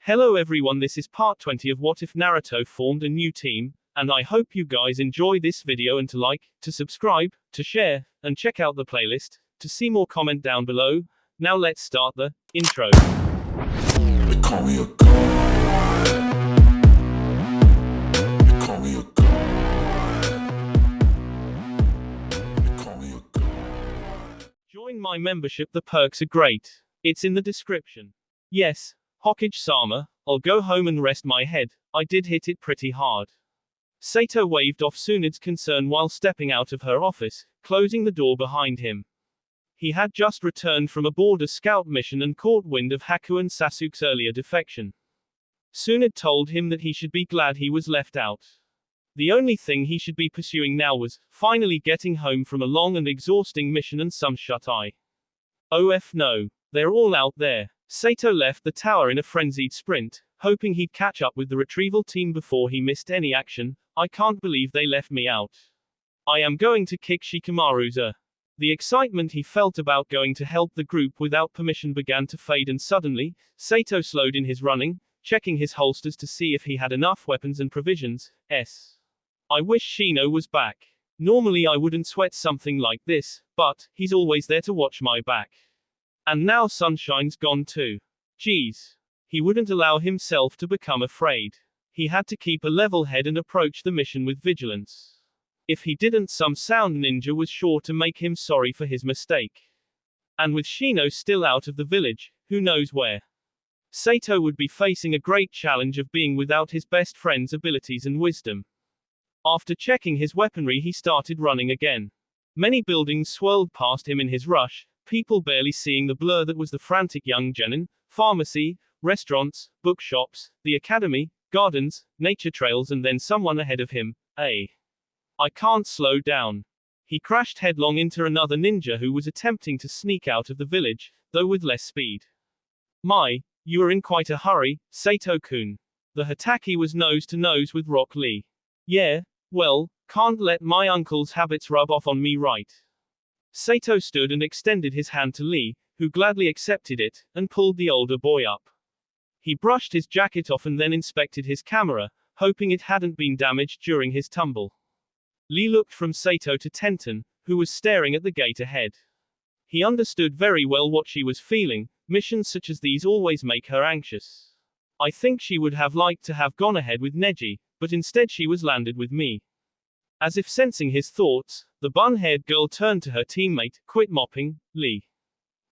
Hello everyone, this is part 20 of What If Naruto formed a new team, and I hope you guys enjoy this video and to like, to subscribe, to share, and check out the playlist, to see more comment down below. Now let's start the intro. They call me a god. They call me a god. They call me a god. Join my membership, the perks are great. It's in the description. Yes, Hokage-sama, I'll go home and rest my head, I did hit it pretty hard. Sato waved off Tsunade's concern while stepping out of her office, closing the door behind him. He had just returned from a border scout mission and caught wind of Haku and Sasuke's earlier defection. Tsunade told him that he should be glad he was left out. The only thing he should be pursuing now was, finally getting home from a long and exhausting mission and some shut-eye. OF no. They're all out there. Sato left the tower in a frenzied sprint, hoping he'd catch up with the retrieval team before he missed any action. I can't believe they left me out. I am going to kick Shikamaru's The excitement he felt about going to help the group without permission began to fade, and suddenly, Sato slowed in his running, checking his holsters to see if he had enough weapons and provisions. I wish Shino was back. Normally I wouldn't sweat something like this, but he's always there to watch my back. And now Sunshine's gone too. Geez. He wouldn't allow himself to become afraid. He had to keep a level head and approach the mission with vigilance. If he didn't, some sound ninja was sure to make him sorry for his mistake. And with Shino still out of the village, who knows where? Sato would be facing a great challenge of being without his best friend's abilities and wisdom. After checking his weaponry, he started running again. Many buildings swirled past him in his rush, people barely seeing the blur that was the frantic young genin, pharmacy, restaurants, bookshops, the academy, gardens, nature trails, and then someone ahead of him. I can't slow down. He crashed headlong into another ninja who was attempting to sneak out of the village, though with less speed. You are in quite a hurry, Sato-kun. The Hatake was nose to nose with Rock Lee. Yeah, well, can't let my uncle's habits rub off on me, right? Sato stood and extended his hand to Lee, who gladly accepted it, and pulled the older boy up. He brushed his jacket off and then inspected his camera, hoping it hadn't been damaged during his tumble. Lee looked from Sato to Tenten, who was staring at the gate ahead. He understood very well what she was feeling. Missions such as these always make her anxious. I think she would have liked to have gone ahead with Neji, but instead she was landed with me. As if sensing his thoughts, the bun-haired girl turned to her teammate. Quit mopping, Lee.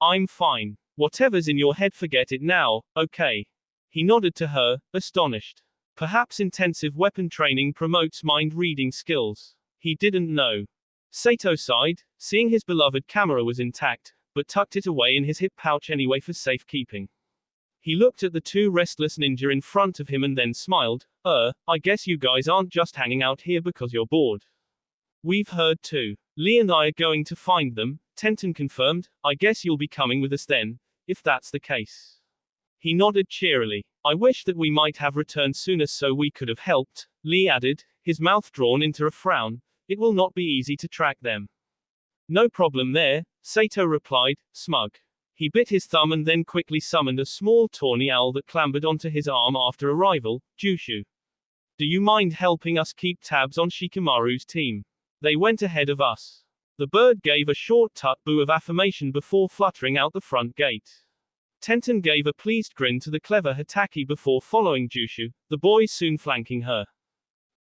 I'm fine. Whatever's in your head, forget it now, okay? He nodded to her, astonished. Perhaps intensive weapon training promotes mind-reading skills. He didn't know. Sato sighed, seeing his beloved camera was intact, but tucked it away in his hip pouch anyway for safekeeping. He looked at the two restless ninja in front of him and then smiled. I guess you guys aren't just hanging out here because you're bored. We've heard too. Lee and I are going to find them, Tenten confirmed. I guess you'll be coming with us then, if that's the case. He nodded cheerily. I wish that we might have returned sooner so we could have helped, Lee added, his mouth drawn into a frown. It will not be easy to track them. No problem there, Sato replied, smug. He bit his thumb and then quickly summoned a small tawny owl that clambered onto his arm after arrival. Jushu. Do you mind helping us keep tabs on Shikamaru's team? They went ahead of us. The bird gave a short tut-boo of affirmation before fluttering out the front gate. Tenten gave a pleased grin to the clever Hatake before following Jushu, the boys soon flanking her.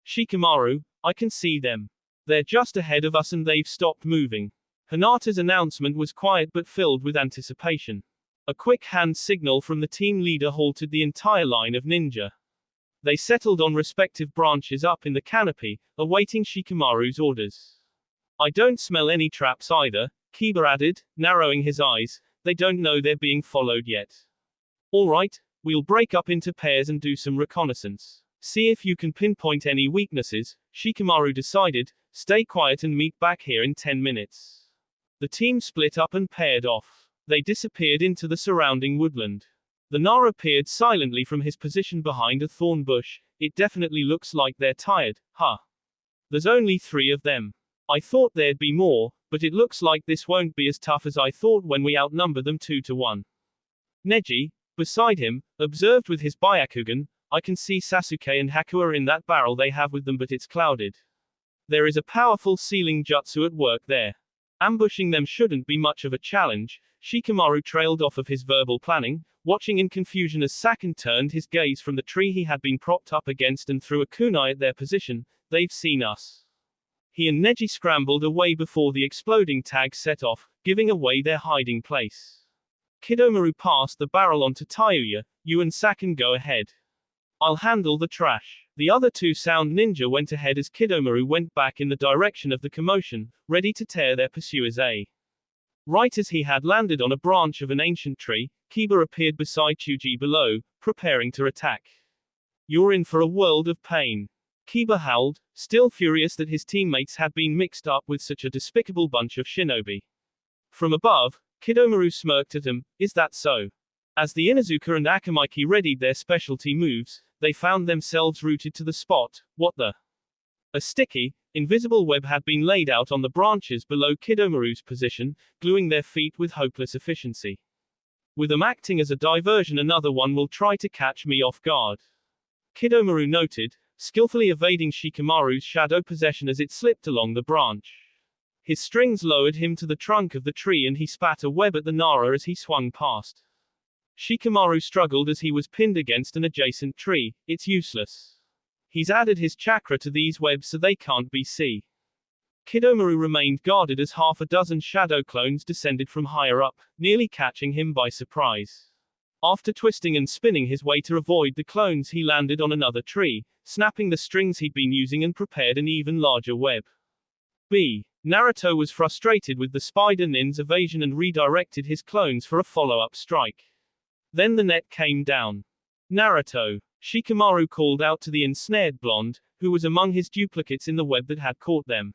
Shikamaru, I can see them. They're just ahead of us and they've stopped moving. Hinata's announcement was quiet but filled with anticipation. A quick hand signal from the team leader halted the entire line of ninja. They settled on respective branches up in the canopy, awaiting Shikamaru's orders. I don't smell any traps either, Kiba added, narrowing his eyes. They don't know they're being followed yet. Alright, we'll break up into pairs and do some reconnaissance. See if you can pinpoint any weaknesses, Shikamaru decided. Stay quiet and meet back here in 10 minutes. The team split up and paired off. They disappeared into the surrounding woodland. The Nara peered silently from his position behind a thorn bush. It definitely looks like they're tired, huh? There's only 3 of them. I thought there'd be more, but it looks like this won't be as tough as I thought when we outnumber them 2 to 1. Neji, Beside him, observed with his Byakugan, I can see Sasuke and Haku are in that barrel they have with them, but it's clouded. There is a powerful sealing jutsu at work there. Ambushing them shouldn't be much of a challenge. Shikamaru trailed off of his verbal planning, watching in confusion as Saken turned his gaze from the tree he had been propped up against and threw a kunai at their position. They've seen us. He and Neji scrambled away before the exploding tag set off, giving away their hiding place. Kidomaru passed the barrel on to Tayuya. You and Saken go ahead. I'll handle the trash. The other two sound ninja went ahead as Kidomaru went back in the direction of the commotion, ready to tear their pursuers a. Right as he had landed on a branch of an ancient tree, Kiba appeared beside Chuji below, preparing to attack. You're in for a world of pain. Kiba howled, still furious that his teammates had been mixed up with such a despicable bunch of shinobi. From above, Kidomaru smirked at him. Is that so? As the Inuzuka and Akamaiki readied their specialty moves, they found themselves rooted to the spot. What the? A sticky, invisible web had been laid out on the branches below Kidomaru's position, gluing their feet with hopeless efficiency. With them acting as a diversion, another one will try to catch me off guard. Kidomaru noted, skillfully evading Shikamaru's shadow possession as it slipped along the branch. His strings lowered him to the trunk of the tree and he spat a web at the Nara as he swung past. Shikamaru struggled as he was pinned against an adjacent tree. It's useless. He's added his chakra to these webs so they can't be seen. Kidomaru remained guarded as half a dozen shadow clones descended from higher up, nearly catching him by surprise. After twisting and spinning his way to avoid the clones, he landed on another tree, snapping the strings he'd been using and prepared an even larger web. Naruto was frustrated with the spider nin's evasion and redirected his clones for a follow-up strike. Then the net came down. Naruto. Shikamaru called out to the ensnared blonde, who was among his duplicates in the web that had caught them.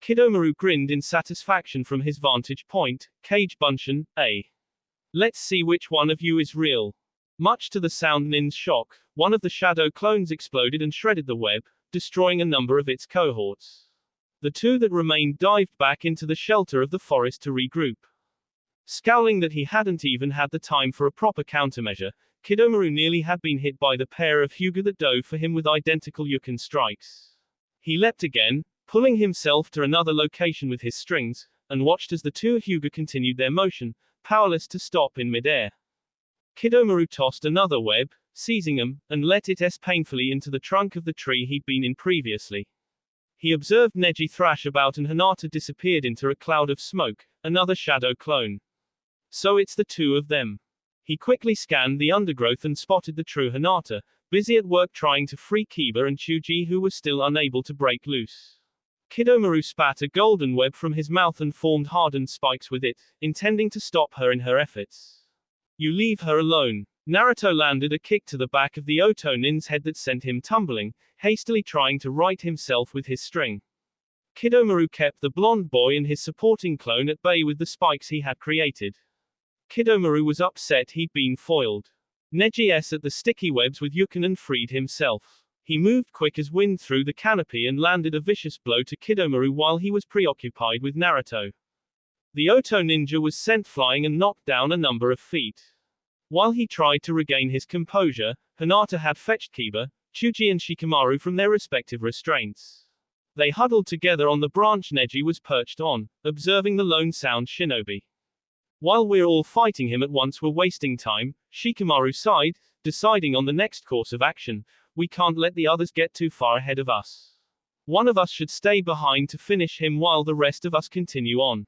Kidomaru grinned in satisfaction from his vantage point. Kage Bunshin, eh? Let's see which one of you is real. Much to the sound nin's shock, one of the shadow clones exploded and shredded the web, destroying a number of its cohorts. The two that remained dived back into the shelter of the forest to regroup. Scowling that he hadn't even had the time for a proper countermeasure, Kidomaru nearly had been hit by the pair of Hyuga that dove for him with identical Yukan strikes. He leapt again, pulling himself to another location with his strings, and watched as the two Hyuga continued their motion, powerless to stop in midair. Kidomaru tossed another web, seizing him, and let it painfully into the trunk of the tree he'd been in previously. He observed Neji thrash about and Hinata disappeared into a cloud of smoke, another shadow clone. So it's the two of them. He quickly scanned the undergrowth and spotted the true Hinata, busy at work trying to free Kiba and Chuji, who were still unable to break loose. Kidomaru spat a golden web from his mouth and formed hardened spikes with it, intending to stop her in her efforts. You leave her alone. Naruto landed a kick to the back of the Oto nin's head that sent him tumbling, hastily trying to right himself with his string. Kidomaru kept the blonde boy and his supporting clone at bay with the spikes he had created. Kidomaru was upset he'd been foiled. Neji at the sticky webs with Yukan and freed himself. He moved quick as wind through the canopy and landed a vicious blow to Kidomaru while he was preoccupied with Naruto. The Oto ninja was sent flying and knocked down a number of feet. While he tried to regain his composure, Hinata had fetched Kiba, Chuji and Shikamaru from their respective restraints. They huddled together on the branch Neji was perched on, observing the lone sound shinobi. While we're all fighting him at once, we're wasting time, Shikamaru sighed, deciding on the next course of action. We can't let the others get too far ahead of us. One of us should stay behind to finish him while the rest of us continue on.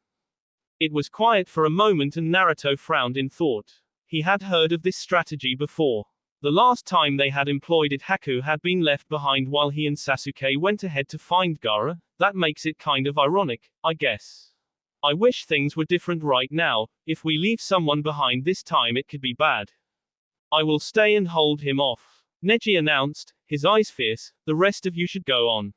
It was quiet for a moment and Naruto frowned in thought. He had heard of this strategy before. The last time they had employed it, Haku had been left behind while he and Sasuke went ahead to find Gaara. That makes it kind of ironic, I guess. I wish things were different right now. If we leave someone behind this time, it could be bad. I will stay and hold him off, Neji announced, his eyes fierce. The rest of you should go on.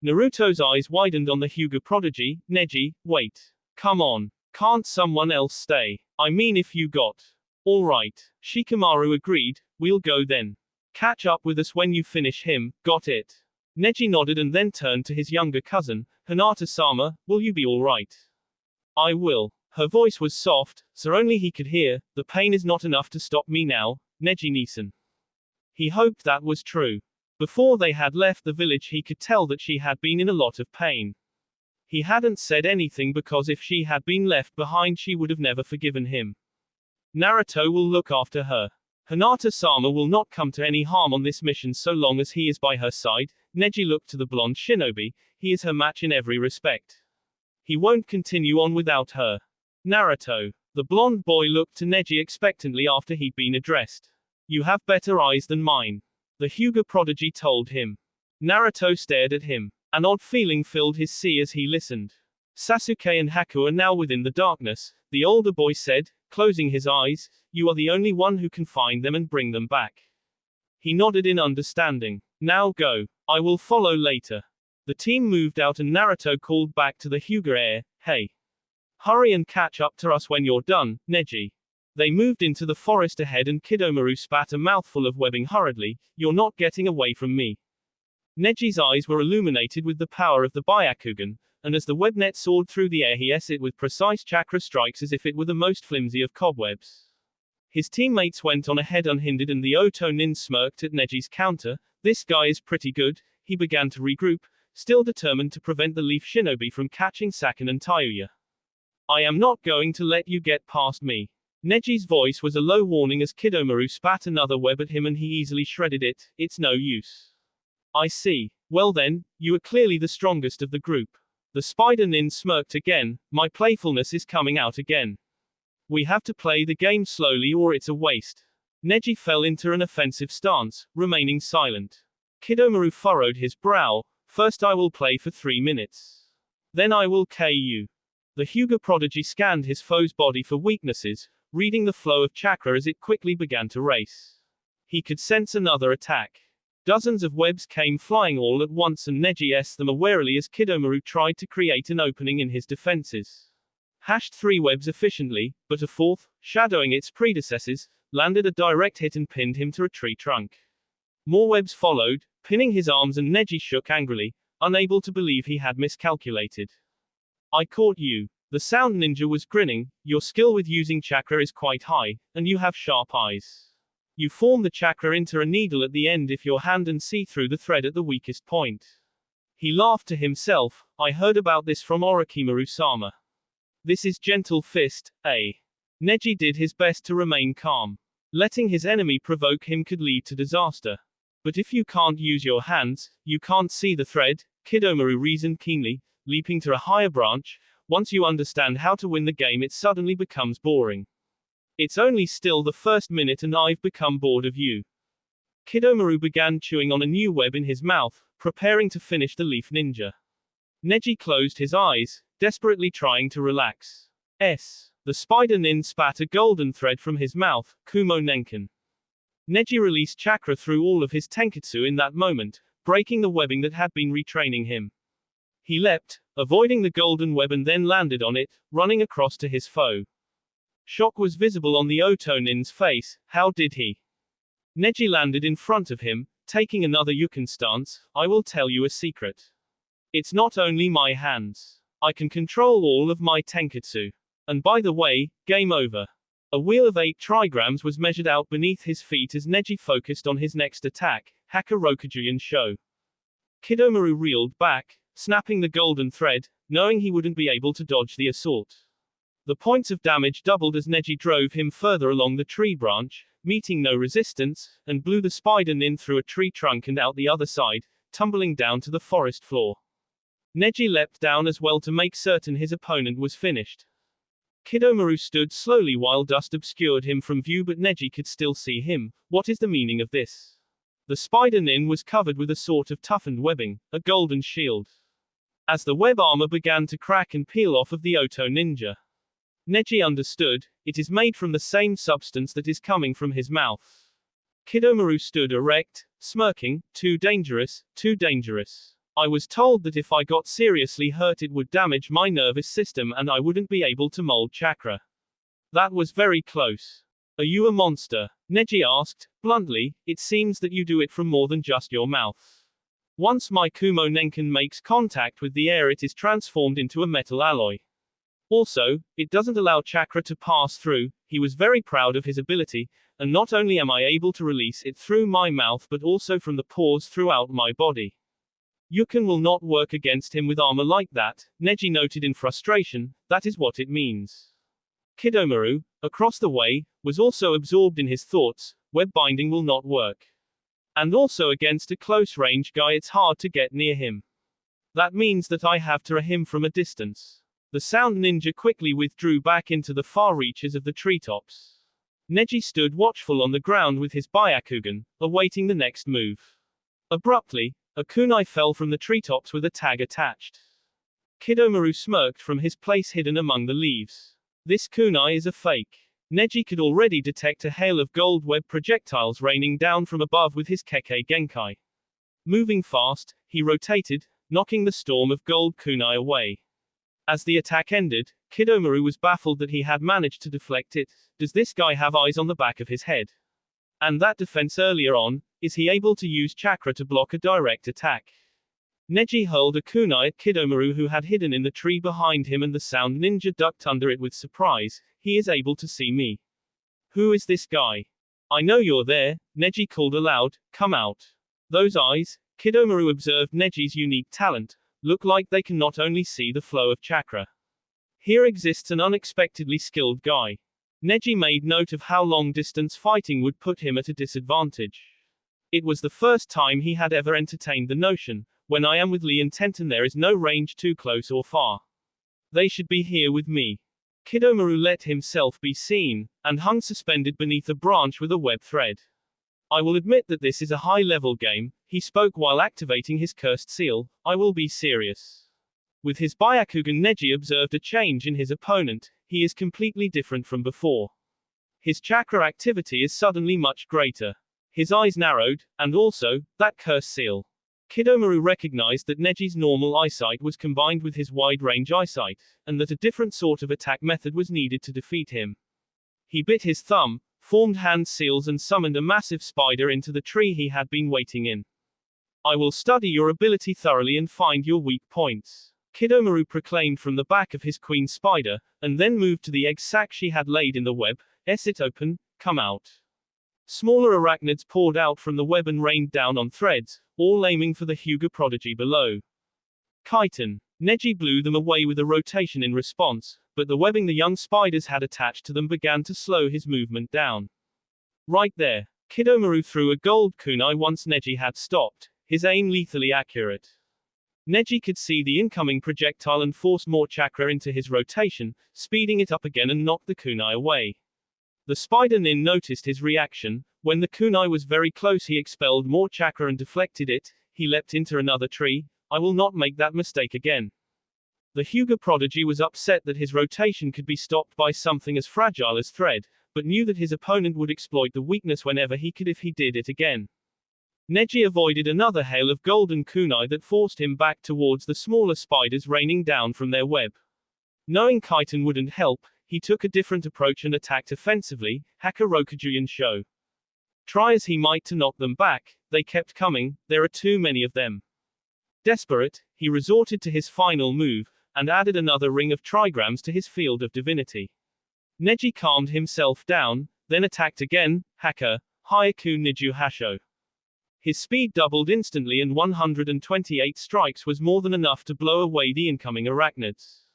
Naruto's eyes widened on the Hyuga prodigy. Neji, wait. Come on. Can't someone else stay? I mean, if you got. All right. Shikamaru agreed. We'll go then. Catch up with us when you finish him. Got it? Neji nodded and then turned to his younger cousin, Hinata-sama. Will you be all right? I will. Her voice was soft, so only he could hear. The pain is not enough to stop me now, Neji-san. He hoped that was true. Before they had left the village he could tell that she had been in a lot of pain. He hadn't said anything because if she had been left behind she would have never forgiven him. Naruto will look after her. Hinata-sama will not come to any harm on this mission so long as he is by her side. Neji looked to the blonde shinobi. He is her match in every respect. He won't continue on without her. Naruto. The blonde boy looked to Neji expectantly after he'd been addressed. You have better eyes than mine. The Hyuga prodigy told him. Naruto stared at him. An odd feeling filled his see as he listened. Sasuke and Haku are now within the darkness, the older boy said, closing his eyes. You are the only one who can find them and bring them back. He nodded in understanding. Now go. I will follow later. The team moved out and Naruto called back to the Hyuga heir, hey. Hurry and catch up to us when you're done, Neji. They moved into the forest ahead and Kidomaru spat a mouthful of webbing hurriedly. You're not getting away from me. Neji's eyes were illuminated with the power of the Byakugan, and as the webnet soared through the air he essed it with precise chakra strikes as if it were the most flimsy of cobwebs. His teammates went on ahead unhindered and the Oto Nin smirked at Neji's counter. This guy is pretty good. He began to regroup, still determined to prevent the Leaf Shinobi from catching Sakin and Tayuya. I am not going to let you get past me. Neji's voice was a low warning as Kidomaru spat another web at him and he easily shredded it. It's no use. I see. Well then, you are clearly the strongest of the group. The Spider Nin smirked again. My playfulness is coming out again. We have to play the game slowly or it's a waste. Neji fell into an offensive stance, remaining silent. Kidomaru furrowed his brow. First I will play for 3 minutes. Then I will KO. The Hyuga prodigy scanned his foe's body for weaknesses, reading the flow of chakra as it quickly began to race. He could sense another attack. Dozens of webs came flying all at once and Neji essed them warily as Kidomaru tried to create an opening in his defenses. Hashed 3 webs efficiently, but a 4th, shadowing its predecessors, landed a direct hit and pinned him to a tree trunk. More webs followed, pinning his arms and Neji shook angrily, unable to believe he had miscalculated. I caught you. The sound ninja was grinning. Your skill with using chakra is quite high, and you have sharp eyes. You form the chakra into a needle at the end if your hand and see through the thread at the weakest point. He laughed to himself. I heard about this from Orochimaru-sama. This is gentle fist, eh? Neji did his best to remain calm. Letting his enemy provoke him could lead to disaster. But if you can't use your hands, you can't see the thread, Kidomaru reasoned keenly, leaping to a higher branch. Once you understand how to win the game it suddenly becomes boring. It's only still the first minute and I've become bored of you. Kidomaru began chewing on a new web in his mouth, preparing to finish the leaf ninja. Neji closed his eyes, desperately trying to relax. The Spider Nin spat a golden thread from his mouth, Kumo Nenken. Neji released chakra through all of his tenketsu in that moment, breaking the webbing that had been retraining him. He leapt, avoiding the golden web and then landed on it, running across to his foe. Shock was visible on the Oto Nin's face. How did he? Neji landed in front of him, taking another Yukan stance. I will tell you a secret. It's not only my hands. I can control all of my tenketsu. And by the way, game over. A wheel of 8 trigrams was measured out beneath his feet as Neji focused on his next attack, Haka Rokujuyan Sho. Kidomaru reeled back, snapping the golden thread, knowing he wouldn't be able to dodge the assault. The points of damage doubled as Neji drove him further along the tree branch, meeting no resistance, and blew the Spider Nin through a tree trunk and out the other side, tumbling down to the forest floor. Neji leapt down as well to make certain his opponent was finished. Kidomaru stood slowly while dust obscured him from view but Neji could still see him. What is the meaning of this? The Spider Nin was covered with a sort of toughened webbing, a golden shield. As the web armor began to crack and peel off of the Oto Ninja, Neji understood, it is made from the same substance that is coming from his mouth. Kidomaru stood erect, smirking. Too dangerous, too dangerous. I was told that if I got seriously hurt it would damage my nervous system and I wouldn't be able to mold chakra. That was very close. Are you a monster? Neji asked, bluntly. It seems that you do it from more than just your mouth. Once my Kumo Nenken makes contact with the air it is transformed into a metal alloy. Also, it doesn't allow chakra to pass through. He was very proud of his ability, and not only am I able to release it through my mouth but also from the pores throughout my body. Yuken will not work against him with armor like that, Neji noted in frustration. That is what it means. Kidomaru, across the way, was also absorbed in his thoughts. Web binding will not work. And also against a close range guy it's hard to get near him. That means that I have to him from a distance. The sound ninja quickly withdrew back into the far reaches of the treetops. Neji stood watchful on the ground with his Byakugan, awaiting the next move. Abruptly, a kunai fell from the treetops with a tag attached. Kidomaru smirked from his place hidden among the leaves. This kunai is a fake. Neji could already detect a hail of gold web projectiles raining down from above with his Kekkei Genkai. Moving fast, he rotated, knocking the storm of gold kunai away. As the attack ended, Kidomaru was baffled that he had managed to deflect it. Does this guy have eyes on the back of his head? And that defense earlier on, is he able to use chakra to block a direct attack? Neji hurled a kunai at Kidomaru who had hidden in the tree behind him and the sound ninja ducked under it with surprise. He is able to see me. Who is this guy? I know you're there, Neji called aloud, come out. Those eyes, Kidomaru observed Neji's unique talent, look like they can not only see the flow of chakra. Here exists an unexpectedly skilled guy. Neji made note of how long-distance fighting would put him at a disadvantage. It was the first time he had ever entertained the notion, when I am with Lee and Tenten there is no range too close or far. They should be here with me. Kidomaru let himself be seen, and hung suspended beneath a branch with a web thread. I will admit that this is a high-level game, he spoke while activating his cursed seal. I will be serious. With his Byakugan Neji observed a change in his opponent. He is completely different from before. His chakra activity is suddenly much greater. His eyes narrowed, and also, that cursed seal. Kidomaru recognized that Neji's normal eyesight was combined with his wide-range eyesight, and that a different sort of attack method was needed to defeat him. He bit his thumb, formed hand seals and summoned a massive spider into the tree he had been waiting in. I will study your ability thoroughly and find your weak points. Kidomaru proclaimed from the back of his queen spider, and then moved to the egg sac she had laid in the web. It open, come out. Smaller arachnids poured out from the web and rained down on threads, all aiming for the Hyuga prodigy below. Chitin. Neji blew them away with a rotation in response, but the webbing the young spiders had attached to them began to slow his movement down. Right there. Kidomaru threw a gold kunai once Neji had stopped, his aim lethally accurate. Neji could see the incoming projectile and forced more chakra into his rotation, speeding it up again and knocked the kunai away. The spider nin noticed his reaction. When the kunai was very close he expelled more chakra and deflected it. He leapt into another tree. I will not make that mistake again. The Hyuga prodigy was upset that his rotation could be stopped by something as fragile as thread, but knew that his opponent would exploit the weakness whenever he could if he did it again. Neji avoided another hail of golden kunai that forced him back towards the smaller spiders raining down from their web. Knowing Chitin wouldn't help, he took a different approach and attacked offensively. Haka Rokujuyan Sho. Try as he might to knock them back, they kept coming, there are too many of them. Desperate, he resorted to his final move, and added another ring of trigrams to his field of divinity. Neji calmed himself down, then attacked again. Haka, Hyaku Niju Hasho. His speed doubled instantly and 128 strikes was more than enough to blow away the incoming arachnids.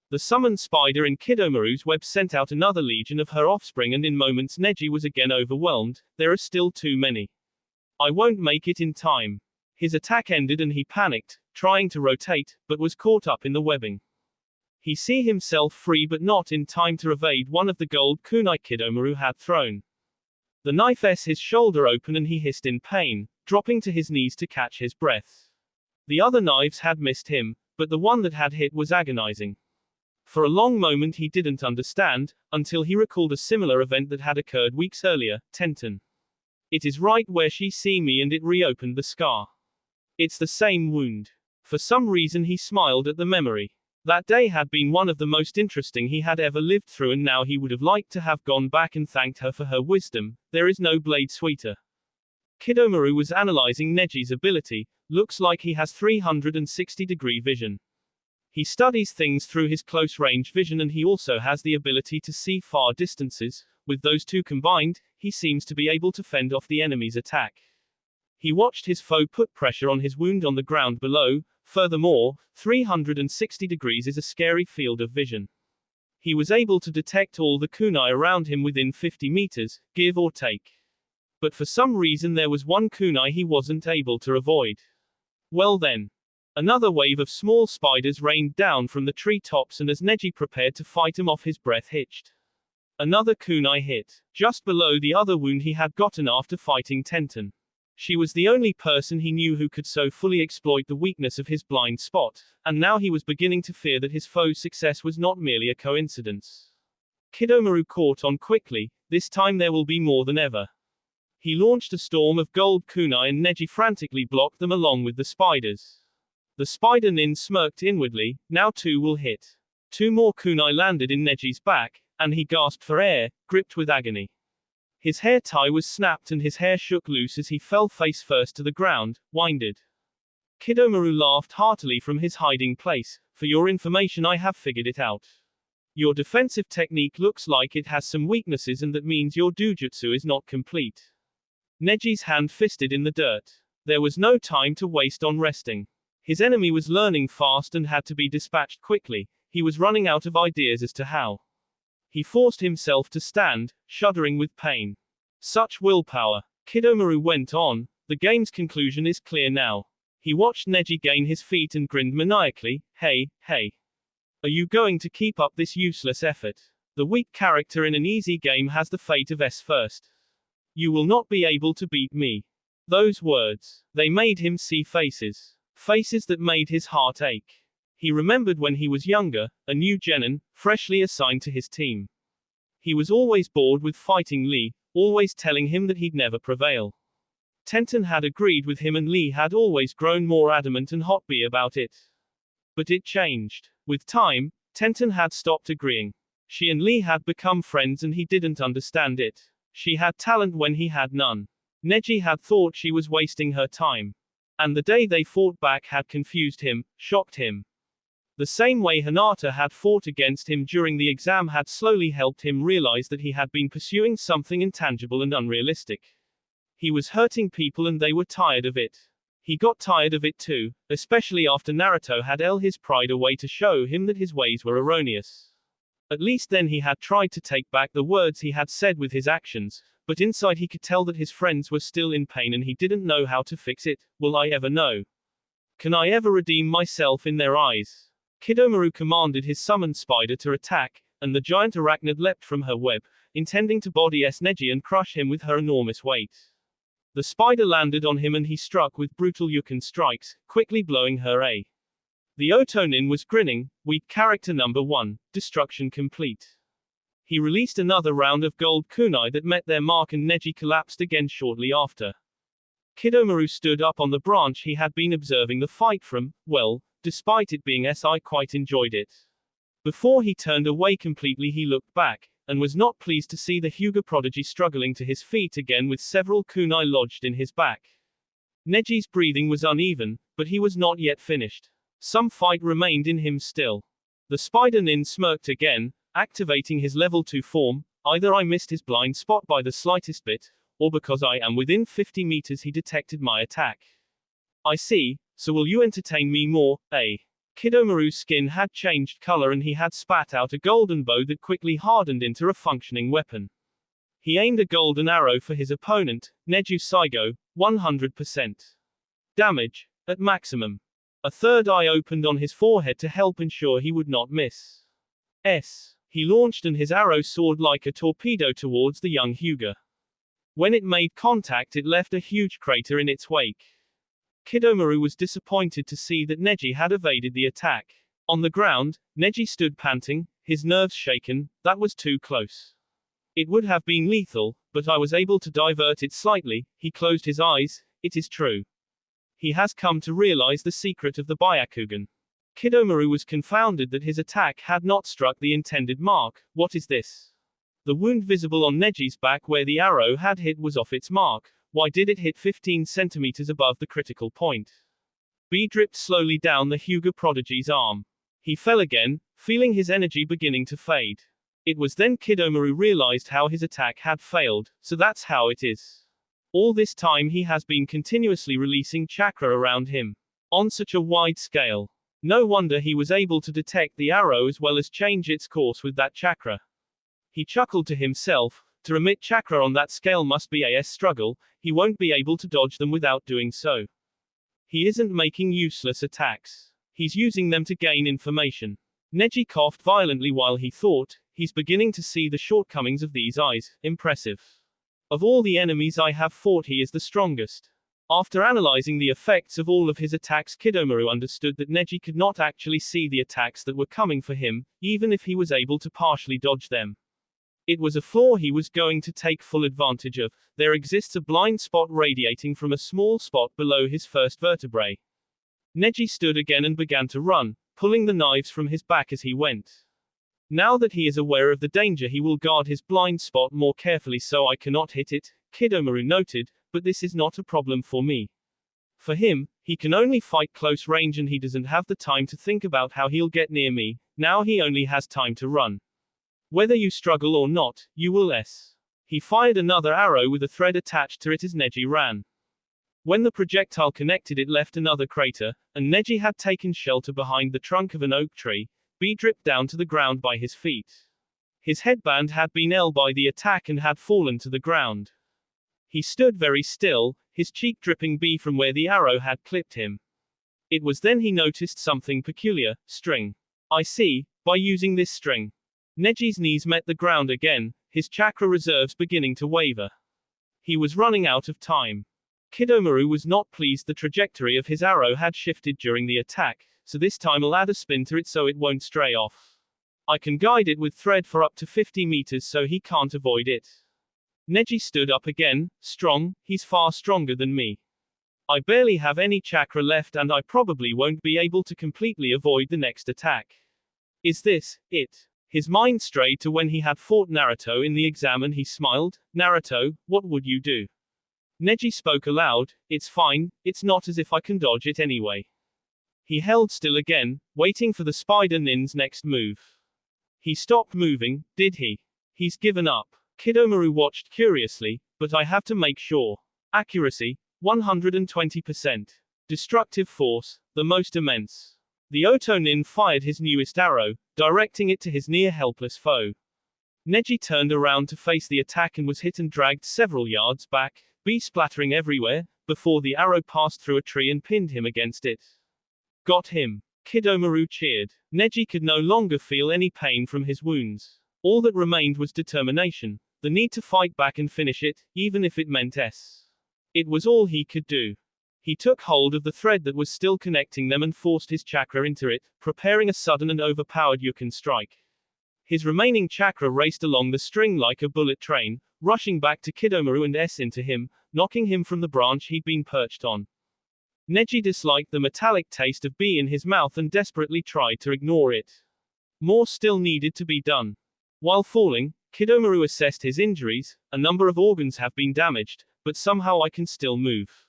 The summoned spider in Kidomaru's web sent out another legion of her offspring and in moments Neji was again overwhelmed. There are still too many. I won't make it in time. His attack ended and he panicked, trying to rotate, but was caught up in the webbing. He see himself free but not in time to evade one of the gold kunai Kidomaru had thrown. The knife his shoulder open and he hissed in pain, dropping to his knees to catch his breath. The other knives had missed him, but the one that had hit was agonizing. For a long moment he didn't understand, until he recalled a similar event that had occurred weeks earlier. Tenten. It is right where she see me and it reopened the scar. It's the same wound. For some reason he smiled at the memory. That day had been one of the most interesting he had ever lived through and now he would have liked to have gone back and thanked her for her wisdom. There is no blade sweeter. Kidomaru was analyzing Neji's ability. Looks like he has 360-degree vision. He studies things through his close-range vision, and he also has the ability to see far distances. With those two combined, he seems to be able to fend off the enemy's attack. He watched his foe put pressure on his wound on the ground below. Furthermore, 360 degrees is a scary field of vision. He was able to detect all the kunai around him within 50 meters, give or take. But for some reason there was one kunai he wasn't able to avoid. Well then. Another wave of small spiders rained down from the treetops, and as Neji prepared to fight him off, his breath hitched. Another kunai hit, just below the other wound he had gotten after fighting Tenten. She was the only person he knew who could so fully exploit the weakness of his blind spot, and now he was beginning to fear that his foe's success was not merely a coincidence. Kidomaru caught on quickly. This time there will be more than ever. He launched a storm of gold kunai, and Neji frantically blocked them along with the spiders. The spider nin smirked inwardly. Now two will hit. Two more kunai landed in Neji's back, and he gasped for air, gripped with agony. His hair tie was snapped and his hair shook loose as he fell face first to the ground, winded. Kidomaru laughed heartily from his hiding place. For your information, I have figured it out. Your defensive technique looks like it has some weaknesses, and that means your dojutsu is not complete. Neji's hand fisted in the dirt. There was no time to waste on resting. His enemy was learning fast and had to be dispatched quickly. He was running out of ideas as to how. He forced himself to stand, shuddering with pain. Such willpower. Kidomaru went on. The game's conclusion is clear now. He watched Neji gain his feet and grinned maniacally. Hey, hey. Are you going to keep up this useless effort? The weak character in an easy game has the fate of S first. You will not be able to beat me. Those words. They made him see faces. Faces that made his heart ache. He remembered when he was younger, a new genin, freshly assigned to his team. He was always bored with fighting Lee, always telling him that he'd never prevail. Tenten had agreed with him, and Lee had always grown more adamant and hot-bee about it. But it changed. With time, Tenten had stopped agreeing. She and Lee had become friends, and he didn't understand it. She had talent when he had none. Neji had thought she was wasting her time. And the day they fought back had confused him, shocked him. The same way Hinata had fought against him during the exam had slowly helped him realize that he had been pursuing something intangible and unrealistic. He was hurting people and they were tired of it. He got tired of it too, especially after Naruto had his pride away to show him that his ways were erroneous. At least then he had tried to take back the words he had said with his actions, but inside he could tell that his friends were still in pain and he didn't know how to fix it. Will I ever know? Can I ever redeem myself in their eyes? Kidomaru commanded his summoned spider to attack, and the giant arachnid leapt from her web, intending to body Neji and crush him with her enormous weight. The spider landed on him and he struck with brutal yuken strikes, quickly blowing her a. The Otonin was grinning. Weak character number 1, destruction complete. He released another round of gold kunai that met their mark, and Neji collapsed again shortly after. Kidomaru stood up on the branch he had been observing the fight from. Well, despite it being I quite enjoyed it. Before he turned away completely, he looked back, and was not pleased to see the Hyuga prodigy struggling to his feet again with several kunai lodged in his back. Neji's breathing was uneven, but he was not yet finished. Some fight remained in him still. The spider nin smirked again, activating his level 2 form. Either I missed his blind spot by the slightest bit, or because I am within 50 meters he detected my attack. I see. So will you entertain me more, eh? Kidomaru's skin had changed color and he had spat out a golden bow that quickly hardened into a functioning weapon. He aimed a golden arrow for his opponent, Neju Saigo, 100%. Damage, at maximum. A third eye opened on his forehead to help ensure he would not miss. He launched and his arrow soared like a torpedo towards the young Hyuga. When it made contact it left a huge crater in its wake. Kidomaru was disappointed to see that Neji had evaded the attack. On the ground, Neji stood panting, his nerves shaken. That was too close. It would have been lethal, but I was able to divert it slightly. He closed his eyes. It is true. He has come to realize the secret of the Byakugan. Kidomaru was confounded that his attack had not struck the intended mark. What is this? The wound visible on Neji's back where the arrow had hit was off its mark. Why did it hit 15 centimeters above the critical point? B dripped slowly down the Hyuga prodigy's arm. He fell again, feeling his energy beginning to fade. It was then Kidomaru realized how his attack had failed, so that's how it is. All this time he has been continuously releasing chakra around him. On such a wide scale. No wonder he was able to detect the arrow as well as change its course with that chakra. He chuckled to himself, to remit chakra on that scale must be a struggle, he won't be able to dodge them without doing so. He isn't making useless attacks. He's using them to gain information. Neji coughed violently while he thought, he's beginning to see the shortcomings of these eyes, impressive. Of all the enemies I have fought he is the strongest. After analyzing the effects of all of his attacks, Kidomaru understood that Neji could not actually see the attacks that were coming for him, even if he was able to partially dodge them. It was a flaw he was going to take full advantage of. There exists a blind spot radiating from a small spot below his first vertebrae. Neji stood again and began to run, pulling the knives from his back as he went. Now that he is aware of the danger he will guard his blind spot more carefully so I cannot hit it, Kidomaru noted, but this is not a problem for me. For him, he can only fight close range and he doesn't have the time to think about how he'll get near me, now he only has time to run. Whether you struggle or not, you will s. He fired another arrow with a thread attached to it as Neji ran. When the projectile connected it left another crater, and Neji had taken shelter behind the trunk of an oak tree, B dripped down to the ground by his feet. His headband had been L by the attack and had fallen to the ground. He stood very still, his cheek dripping B from where the arrow had clipped him. It was then he noticed something peculiar, string. I see, by using this string. Neji's knees met the ground again, his chakra reserves beginning to waver. He was running out of time. Kidomaru was not pleased the trajectory of his arrow had shifted during the attack, so this time I'll add a spin to it so it won't stray off. I can guide it with thread for up to 50 meters so he can't avoid it. Neji stood up again, strong, he's far stronger than me. I barely have any chakra left and I probably won't be able to completely avoid the next attack. Is this it? His mind strayed to when he had fought Naruto in the exam and he smiled. Naruto, what would you do? Neji spoke aloud, it's fine, it's not as if I can dodge it anyway. He held still again, waiting for the spider nin's next move. He stopped moving, did he? He's given up. Kidomaru watched curiously, but I have to make sure. Accuracy, 120%. Destructive force, the most immense. The Oto nin fired his newest arrow, directing it to his near-helpless foe. Neji turned around to face the attack and was hit and dragged several yards back, B splattering everywhere, before the arrow passed through a tree and pinned him against it. Got him. Kidomaru cheered. Neji could no longer feel any pain from his wounds. All that remained was determination, the need to fight back and finish it, even if it meant s. It was all he could do. He took hold of the thread that was still connecting them and forced his chakra into it, preparing a sudden and overpowered Yukan strike. His remaining chakra raced along the string like a bullet train, rushing back to Kidomaru and S into him, knocking him from the branch he'd been perched on. Neji disliked the metallic taste of B in his mouth and desperately tried to ignore it. More still needed to be done. While falling, Kidomaru assessed his injuries. A number of organs have been damaged, but somehow I can still move.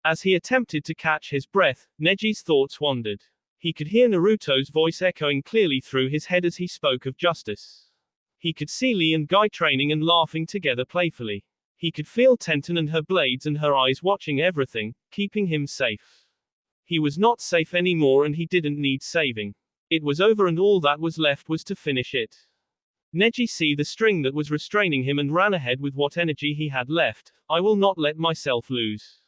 As he attempted to catch his breath, Neji's thoughts wandered. He could hear Naruto's voice echoing clearly through his head as he spoke of justice. He could see Lee and Guy training and laughing together playfully. He could feel Tenten and her blades and her eyes watching everything, keeping him safe. He was not safe anymore and he didn't need saving. It was over and all that was left was to finish it. Neji see the string that was restraining him and ran ahead with what energy he had left. I will not let myself lose.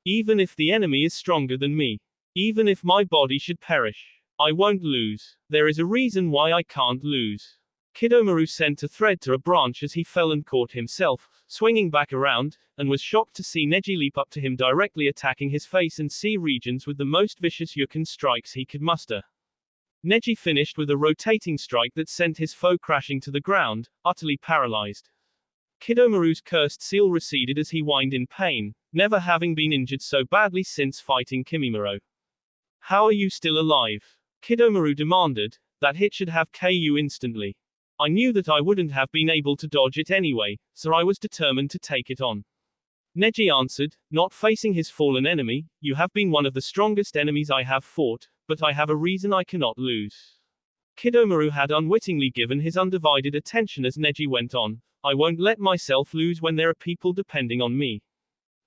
Even if the enemy is stronger than me. Even if my body should perish. I won't lose. There is a reason why I can't lose. Kidomaru sent a thread to a branch as he fell and caught himself, swinging back around, and was shocked to see Neji leap up to him directly attacking his face and C regions with the most vicious Yukan strikes he could muster. Neji finished with a rotating strike that sent his foe crashing to the ground, utterly paralyzed. Kidomaru's cursed seal receded as he whined in pain, never having been injured so badly since fighting Kimimaro. How are you still alive? Kidomaru demanded. That hit should have KU instantly. I knew that I wouldn't have been able to dodge it anyway, so I was determined to take it on. Neji answered, not facing his fallen enemy, you have been one of the strongest enemies I have fought, but I have a reason I cannot lose. Kidomaru had unwittingly given his undivided attention as Neji went on. I won't let myself lose when there are people depending on me.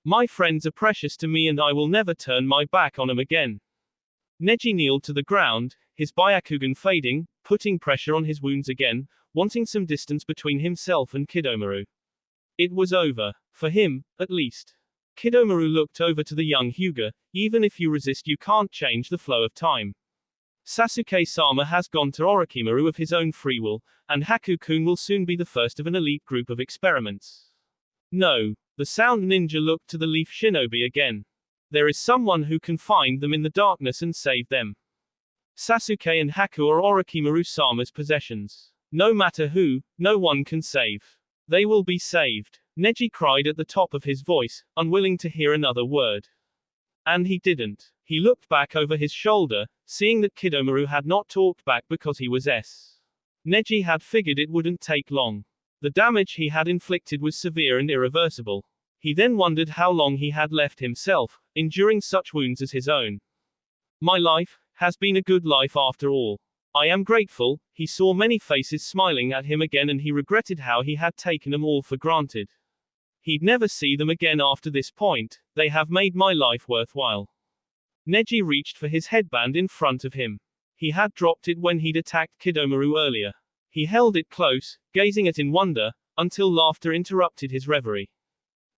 My friends are precious to me and I will never turn my back on them again. Neji kneeled to the ground, his Byakugan fading, putting pressure on his wounds again, wanting some distance between himself and Kidomaru. It was over. For him, at least. Kidomaru looked over to the young Hyuga. Even if you resist you can't change the flow of time. Sasuke-sama has gone to Orochimaru of his own free will, and Haku-kun will soon be the first of an elite group of experiments. No. The sound ninja looked to the leaf shinobi again. There is someone who can find them in the darkness and save them. Sasuke and Haku are Orochimaru-sama's possessions. No matter who, no one can save. They will be saved. Neji cried at the top of his voice, unwilling to hear another word. And he didn't. He looked back over his shoulder, seeing that Kidomaru had not talked back because he was S. Neji had figured it wouldn't take long. The damage he had inflicted was severe and irreversible. He then wondered how long he had left himself, enduring such wounds as his own. My life has been a good life after all. I am grateful. He saw many faces smiling at him again and he regretted how he had taken them all for granted. He'd never see them again after this point. They have made my life worthwhile. Neji reached for his headband in front of him. He had dropped it when he'd attacked Kidomaru earlier. He held it close, gazing at it in wonder, until laughter interrupted his reverie.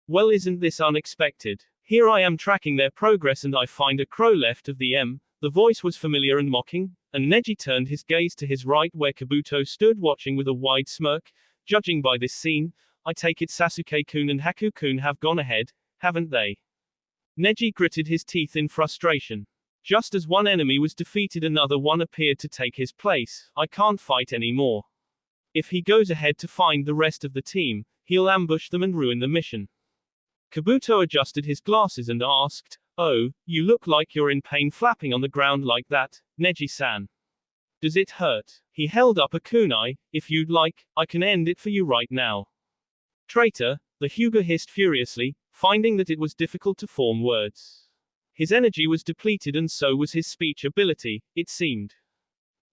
Well, isn't this unexpected? Here I am tracking their progress and I find a crow left of the M. The voice was familiar and mocking, and Neji turned his gaze to his right where Kabuto stood watching with a wide smirk. Judging by this scene, I take it Sasuke-kun and Haku-kun have gone ahead, haven't they? Neji gritted his teeth in frustration. Just as one enemy was defeated another one appeared to take his place. I can't fight anymore. If he goes ahead to find the rest of the team, he'll ambush them and ruin the mission. Kabuto adjusted his glasses and asked, oh, you look like you're in pain flapping on the ground like that, Neji-san. Does it hurt? He held up a kunai. If you'd like, I can end it for you right now. Traitor, the Hyuga hissed furiously, finding that it was difficult to form words. His energy was depleted and so was his speech ability, it seemed.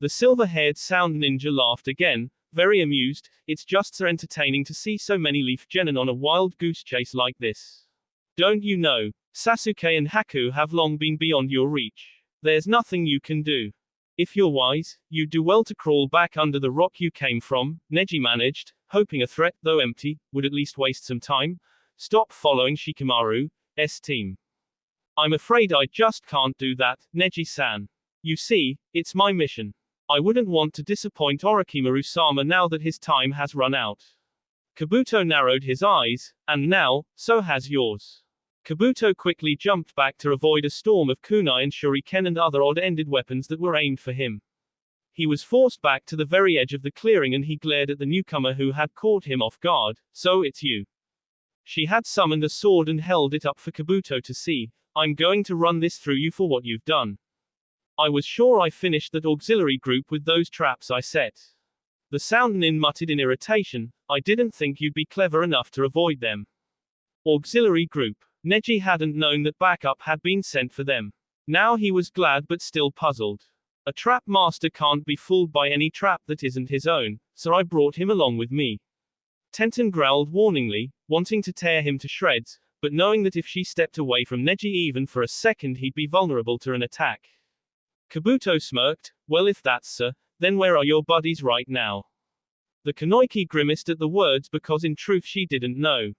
The silver-haired sound ninja laughed again, very amused. It's just so entertaining to see so many leaf genin on a wild goose chase like this. Don't you know, Sasuke and Haku have long been beyond your reach. There's nothing you can do. If you're wise, you'd do well to crawl back under the rock you came from, Neji managed, hoping a threat, though empty, would at least waste some time. Stop following Shikamaru's team. I'm afraid I just can't do that, Neji-san. You see, it's my mission. I wouldn't want to disappoint Orochimaru-sama now that his time has run out. Kabuto narrowed his eyes, and now, so has yours. Kabuto quickly jumped back to avoid a storm of kunai and shuriken and other odd-ended weapons that were aimed for him. He was forced back to the very edge of the clearing and he glared at the newcomer who had caught him off guard. So it's you. She had summoned a sword and held it up for Kabuto to see. I'm going to run this through you for what you've done. I was sure I finished that auxiliary group with those traps I set. The sound nin muttered in irritation. I didn't think you'd be clever enough to avoid them. Auxiliary group. Neji hadn't known that backup had been sent for them. Now he was glad but still puzzled. A trap master can't be fooled by any trap that isn't his own, so I brought him along with me. Tenten growled warningly, wanting to tear him to shreds, but knowing that if she stepped away from Neji even for a second he'd be vulnerable to an attack. Kabuto smirked. Well, if that's so, then where are your buddies right now? The Kunoichi grimaced at the words because in truth she didn't know.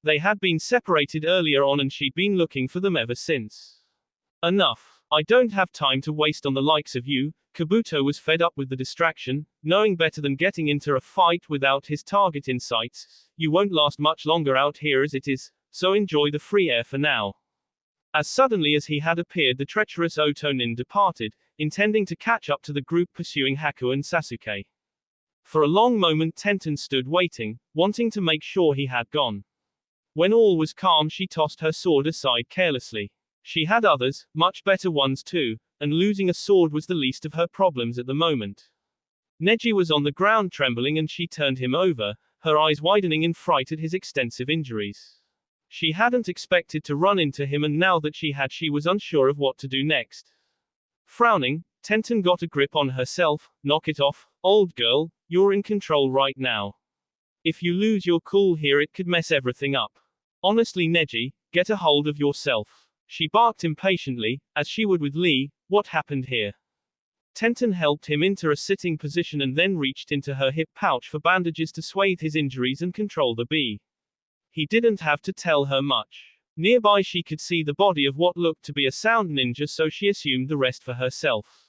They had been separated earlier on and she'd been looking for them ever since. Enough. I don't have time to waste on the likes of you. Kabuto was fed up with the distraction, knowing better than getting into a fight without his target in sight. You won't last much longer out here as it is, so enjoy the free air for now. As suddenly as he had appeared the treacherous Otonin departed, intending to catch up to the group pursuing Haku and Sasuke. For a long moment Tenten stood waiting, wanting to make sure he had gone. When all was calm she tossed her sword aside carelessly. She had others, much better ones too, and losing a sword was the least of her problems at the moment. Neji was on the ground trembling and she turned him over, her eyes widening in fright at his extensive injuries. She hadn't expected to run into him and now that she was unsure of what to do next. Frowning, Tenten got a grip on herself. Knock it off, old girl, you're in control right now. If you lose your cool here it could mess everything up. Honestly Neji, get a hold of yourself. She barked impatiently, as she would with Lee. What happened here? Tenten helped him into a sitting position and then reached into her hip pouch for bandages to swathe his injuries and control the bee. He didn't have to tell her much. Nearby she could see the body of what looked to be a sound ninja, so she assumed the rest for herself.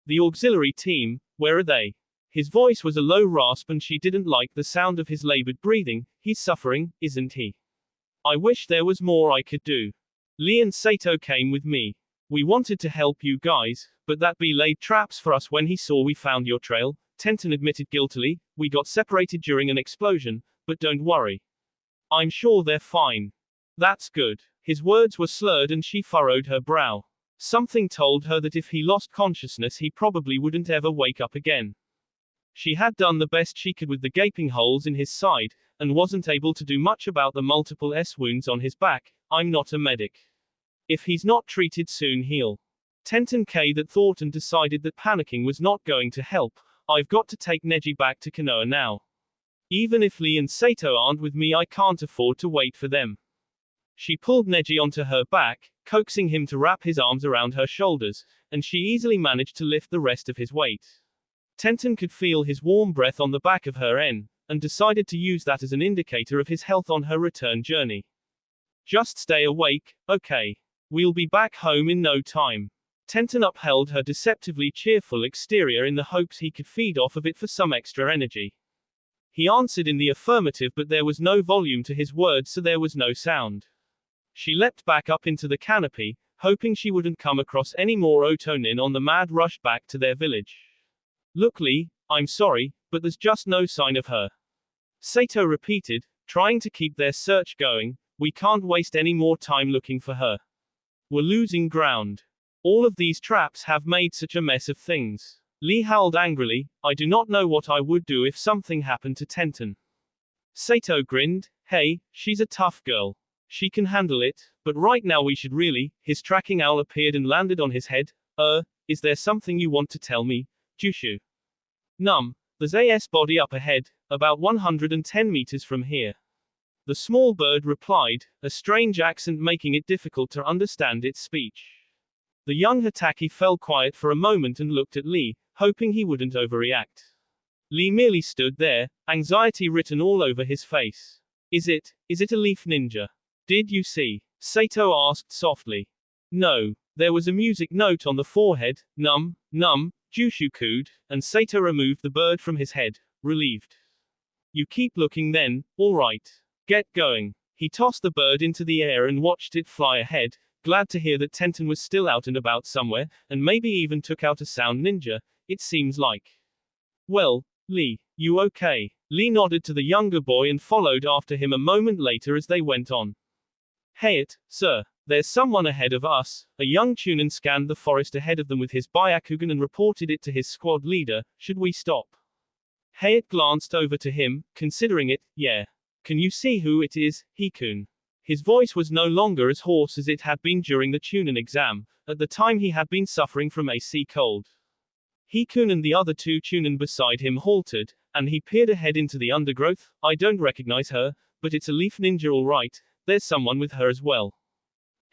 The auxiliary team, where are they? His voice was a low rasp and she didn't like the sound of his labored breathing. He's suffering, isn't he? I wish there was more I could do. Lee and Sato came with me. We wanted to help you guys, but that bee laid traps for us when he saw we found your trail. Tenten admitted guiltily. We got separated during an explosion, but don't worry. I'm sure they're fine. That's good. His words were slurred and she furrowed her brow. Something told her that if he lost consciousness he probably wouldn't ever wake up again. She had done the best she could with the gaping holes in his side, and wasn't able to do much about the multiple wounds on his back. I'm not a medic. If he's not treated soon he'll. Tenten that thought and decided that panicking was not going to help. I've got to take Neji back to Konoha now. Even if Lee and Sato aren't with me I can't afford to wait for them. She pulled Neji onto her back, coaxing him to wrap his arms around her shoulders, and she easily managed to lift the rest of his weight. Tenten could feel his warm breath on the back of her neck, and decided to use that as an indicator of his health on her return journey. Just stay awake, okay? We'll be back home in no time. Tenten upheld her deceptively cheerful exterior in the hopes he could feed off of it for some extra energy. He answered in the affirmative, but there was no volume to his words, so there was no sound. She leapt back up into the canopy, hoping she wouldn't come across any more Otonin on the mad rush back to their village. Look Lee, I'm sorry, but there's just no sign of her. Sato repeated, trying to keep their search going. We can't waste any more time looking for her. We're losing ground. All of these traps have made such a mess of things. Lee howled angrily. I do not know what I would do if something happened to Tenten. Sato grinned. Hey, she's a tough girl. She can handle it, but right now we should really. His tracking owl appeared and landed on his head. Is there something you want to tell me, Jushu? There's a body up ahead, about 110 meters from here. The small bird replied, a strange accent making it difficult to understand its speech. The young Hataki fell quiet for a moment and looked at Lee, hoping he wouldn't overreact. Lee merely stood there, anxiety written all over his face. Is it a leaf ninja? Did you see? Sato asked softly. No. There was a music note on the forehead. Jushu cooed, and Sato removed the bird from his head, relieved. You keep looking then, alright. Get going. He tossed the bird into the air and watched it fly ahead, glad to hear that Tenten was still out and about somewhere, and maybe even took out a sound ninja, it seems like. Well, Lee, you okay? Lee nodded to the younger boy and followed after him a moment later as they went on. Hey sir, there's someone ahead of us. A young Chunin scanned the forest ahead of them with his Byakugan and reported it to his squad leader. Should we stop? Hayat glanced over to him, considering it. Yeah. Can you see who it is, Hikun? His voice was no longer as hoarse as it had been during the Chunin exam. At the time he had been suffering from a sea cold. Hikun and the other two Chunin beside him halted, and he peered ahead into the undergrowth. I don't recognize her, but it's a leaf ninja all right. There's someone with her as well.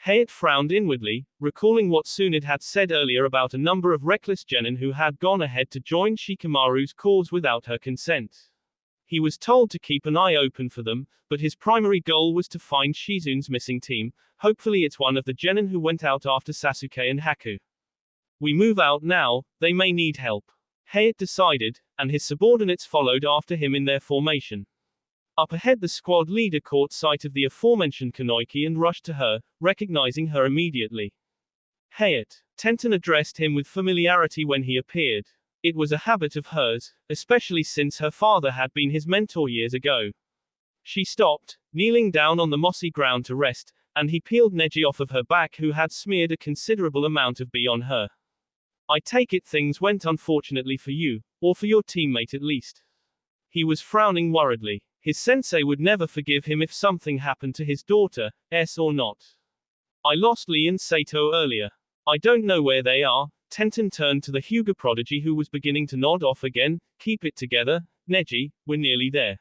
Hayat frowned inwardly, recalling what Tsunade had said earlier about a number of reckless genin who had gone ahead to join Shikamaru's cause without her consent. He was told to keep an eye open for them, but his primary goal was to find Shizun's missing team. Hopefully it's one of the genin who went out after Sasuke and Haku. We move out now, they may need help. Hayat decided, and his subordinates followed after him in their formation. Up ahead the squad leader caught sight of the aforementioned Kunoiki and rushed to her, recognizing her immediately. Hayat. Tenten addressed him with familiarity when he appeared. It was a habit of hers, especially since her father had been his mentor years ago. She stopped, kneeling down on the mossy ground to rest, and he peeled Neji off of her back, who had smeared a considerable amount of bee on her. I take it things went unfortunately for you, or for your teammate at least. He was frowning worriedly. His sensei would never forgive him if something happened to his daughter, or not. I lost Lee and Sato earlier. I don't know where they are. Tenten turned to the Hyuga prodigy who was beginning to nod off again. Keep it together, Neji, we're nearly there.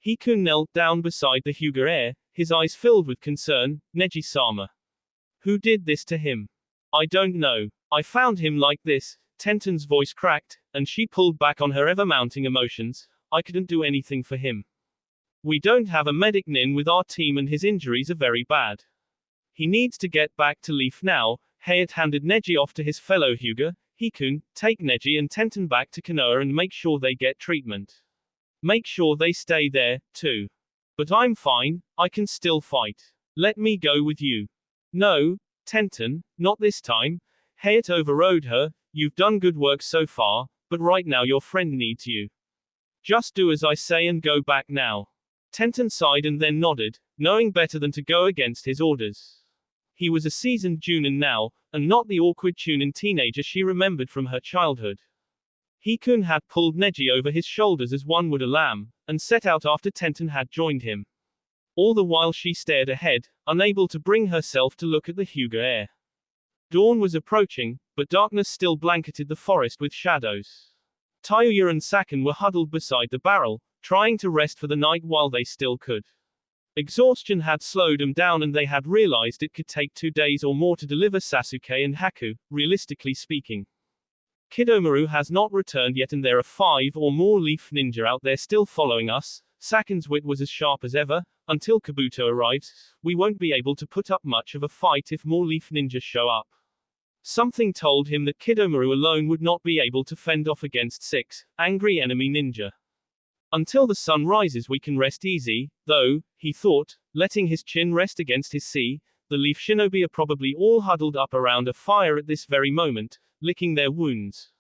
Hikun knelt down beside the Hyuga heir, his eyes filled with concern. Neji-sama. Who did this to him? I don't know. I found him like this. Tenten's voice cracked, and she pulled back on her ever-mounting emotions. I couldn't do anything for him. We don't have a medic nin with our team and his injuries are very bad. He needs to get back to Leaf now. Hayate handed Neji off to his fellow Hyuga. Hikun, take Neji and Tenten back to Konoha and make sure they get treatment. Make sure they stay there, too. But I'm fine, I can still fight. Let me go with you. No, Tenten, not this time. Hayate overrode her. You've done good work so far, but right now your friend needs you. Just do as I say and go back now. Tenten sighed and then nodded, knowing better than to go against his orders. He was a seasoned Junin now, and not the awkward Chunin teenager she remembered from her childhood. Hikun had pulled Neji over his shoulders as one would a lamb, and set out after Tenten had joined him. All the while she stared ahead, unable to bring herself to look at the Hyuga heir. Dawn was approaching, but darkness still blanketed the forest with shadows. Tayuya and Saken were huddled beside the barrel, trying to rest for the night while they still could. Exhaustion had slowed them down and they had realized it could take 2 days or more to deliver Sasuke and Haku, realistically speaking. Kidomaru has not returned yet and there are 5 or more Leaf Ninja out there still following us. Saken's wit was as sharp as ever. Until Kabuto arrives, we won't be able to put up much of a fight if more Leaf Ninjas show up. Something told him that Kidomaru alone would not be able to fend off against 6 angry enemy ninja. Until the sun rises we can rest easy, though, he thought, letting his chin rest against his sea. The Leaf Shinobi are probably all huddled up around a fire at this very moment, licking their wounds.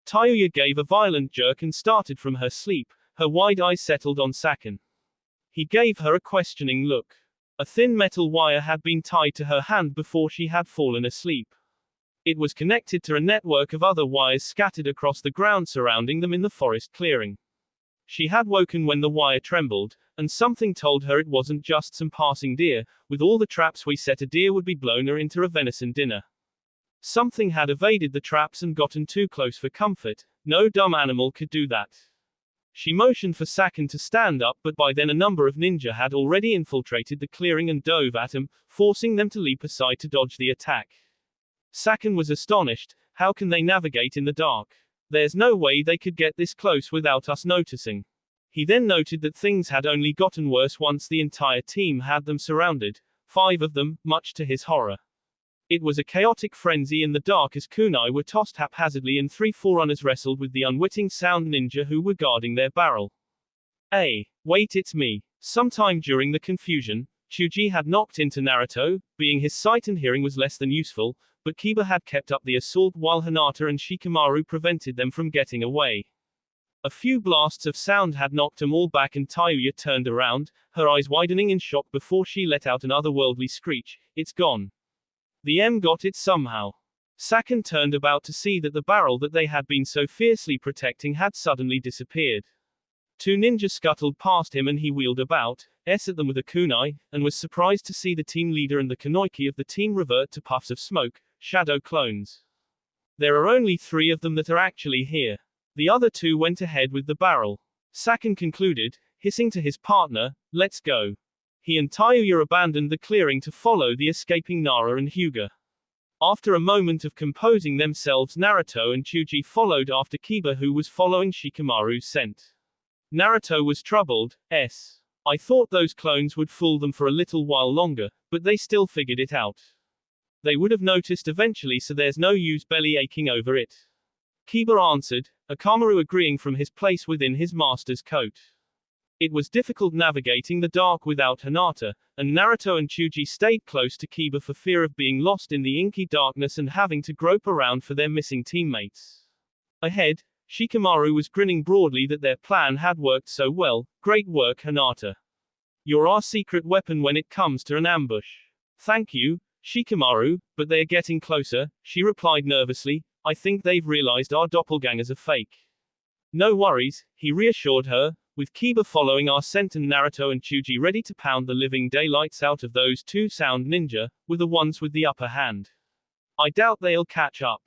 Tayuya gave a violent jerk and started from her sleep, her wide eyes settled on Saken. He gave her a questioning look. A thin metal wire had been tied to her hand before she had fallen asleep. It was connected to a network of other wires scattered across the ground surrounding them in the forest clearing. She had woken when the wire trembled, and something told her it wasn't just some passing deer. With all the traps we set, a deer would be blown her into a venison dinner. Something had evaded the traps and gotten too close for comfort. No dumb animal could do that. She motioned for Saken to stand up, but by then a number of ninja had already infiltrated the clearing and dove at him, forcing them to leap aside to dodge the attack. Saken was astonished. How can they navigate in the dark? There's no way they could get this close without us noticing. He then noted that things had only gotten worse once the entire team had them surrounded, 5 of them, much to his horror. It was a chaotic frenzy in the dark as kunai were tossed haphazardly and 3 forerunners wrestled with the unwitting sound ninja who were guarding their barrel. Wait, it's me. Sometime during the confusion, Chuji had knocked into Naruto, being his sight and hearing was less than useful, but Kiba had kept up the assault while Hinata and Shikamaru prevented them from getting away. A few blasts of sound had knocked them all back and Tayuya turned around, her eyes widening in shock before she let out an otherworldly screech. It's gone. The M got it somehow. Saken turned about to see that the barrel that they had been so fiercely protecting had suddenly disappeared. 2 ninja scuttled past him and he wheeled about, at them with a kunai, and was surprised to see the team leader and the kanoiki of the team revert to puffs of smoke, shadow clones. There are only 3 of them that are actually here. The other 2 went ahead with the barrel. Saken concluded, hissing to his partner, let's go. He and Tayuya abandoned the clearing to follow the escaping Nara and Hyuga. After a moment of composing themselves, Naruto and Chuji followed after Kiba, who was following Shikamaru's scent. Naruto was troubled. I thought those clones would fool them for a little while longer, but they still figured it out. They would have noticed eventually, so there's no use belly aching over it. Kiba answered, Akamaru agreeing from his place within his master's coat. It was difficult navigating the dark without Hinata, and Naruto and Chuji stayed close to Kiba for fear of being lost in the inky darkness and having to grope around for their missing teammates. Ahead, Shikamaru was grinning broadly that their plan had worked so well. Great work, Hinata. You're our secret weapon when it comes to an ambush. Thank you, Shikamaru, but they're getting closer, she replied nervously. I think they've realized our doppelgangers are fake. No worries, he reassured her, with Kiba following our scent and Naruto and Chuji ready to pound the living daylights out of those 2 sound ninja, with the ones with the upper hand. I doubt they'll catch up.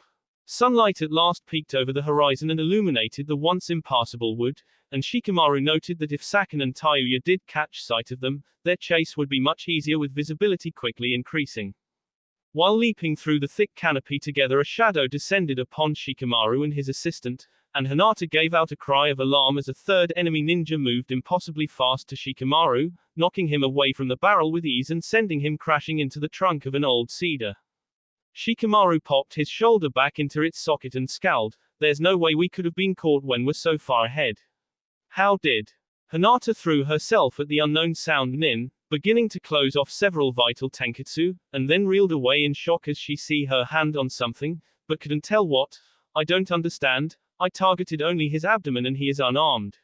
Sunlight at last peeked over the horizon and illuminated the once impassable wood, and Shikamaru noted that if Saken and Tayuya did catch sight of them, their chase would be much easier with visibility quickly increasing. While leaping through the thick canopy together, a shadow descended upon Shikamaru and his assistant, and Hinata gave out a cry of alarm as a third enemy ninja moved impossibly fast to Shikamaru, knocking him away from the barrel with ease and sending him crashing into the trunk of an old cedar. Shikamaru popped his shoulder back into its socket and scowled. There's no way we could have been caught when we're so far ahead. How did? Hinata threw herself at the unknown sound nin, beginning to close off several vital tenketsu, and then reeled away in shock as she see her hand on something, but couldn't tell what. I don't understand. I targeted only his abdomen and he is unarmed.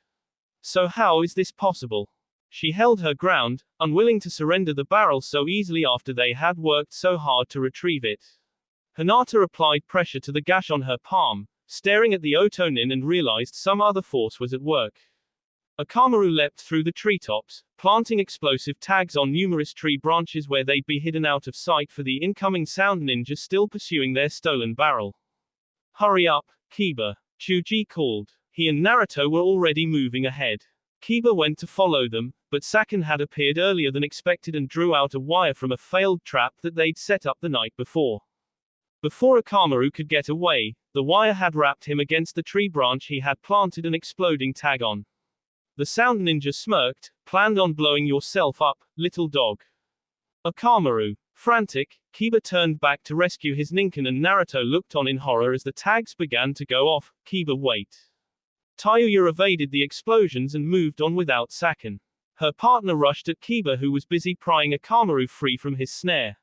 So how is this possible? She held her ground, unwilling to surrender the barrel so easily after they had worked so hard to retrieve it. Hinata applied pressure to the gash on her palm, staring at the otonin and realized some other force was at work. Akamaru leapt through the treetops, planting explosive tags on numerous tree branches where they'd be hidden out of sight for the incoming sound ninja still pursuing their stolen barrel. Hurry up, Kiba, Chuji called. He and Naruto were already moving ahead. Kiba went to follow them, but Saken had appeared earlier than expected and drew out a wire from a failed trap that they'd set up the night before. Before Akamaru could get away, the wire had wrapped him against the tree branch he had planted an exploding tag on. The sound ninja smirked, planned on blowing yourself up, little dog. Akamaru. Frantic, Kiba turned back to rescue his ninken and Naruto looked on in horror as the tags began to go off. Kiba wait. Tayuya evaded the explosions and moved on without Saken. Her partner rushed at Kiba who was busy prying Akamaru free from his snare.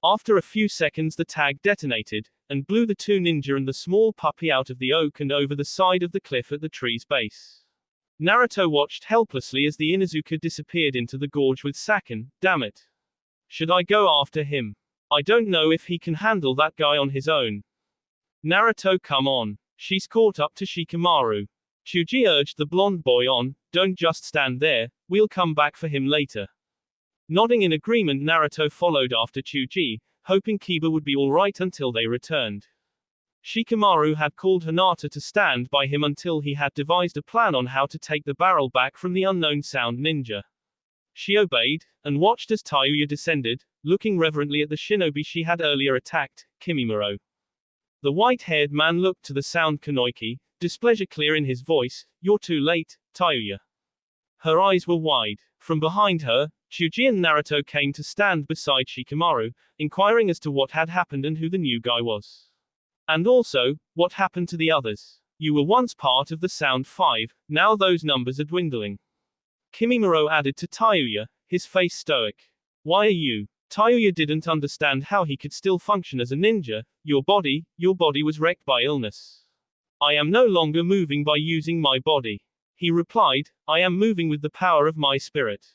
After a few seconds the tag detonated, and blew the two ninja and the small puppy out of the oak and over the side of the cliff at the tree's base. Naruto watched helplessly as the Inuzuka disappeared into the gorge with Saken. Damn it. Should I go after him? I don't know if he can handle that guy on his own. Naruto, come on. She's caught up to Shikamaru. Chuji urged the blonde boy on, don't just stand there, we'll come back for him later. Nodding in agreement, Naruto followed after Chuji, hoping Kiba would be alright until they returned. Shikamaru had called Hinata to stand by him until he had devised a plan on how to take the barrel back from the unknown sound ninja. She obeyed, and watched as Tayuya descended, looking reverently at the shinobi she had earlier attacked, Kimimaro. The white-haired man looked to the sound Kunoiki, displeasure clear in his voice. You're too late, Tayuya. Her eyes were wide. From behind her, Chuji and Naruto came to stand beside Shikamaru, inquiring as to what had happened and who the new guy was. And also, what happened to the others? You were once part of the Sound 5, now those numbers are dwindling. Kimimaro added to Tayuya, his face stoic. Why are you? Tayuya didn't understand how he could still function as a ninja. Your body was wrecked by illness. I am no longer moving by using my body. He replied, I am moving with the power of my spirit.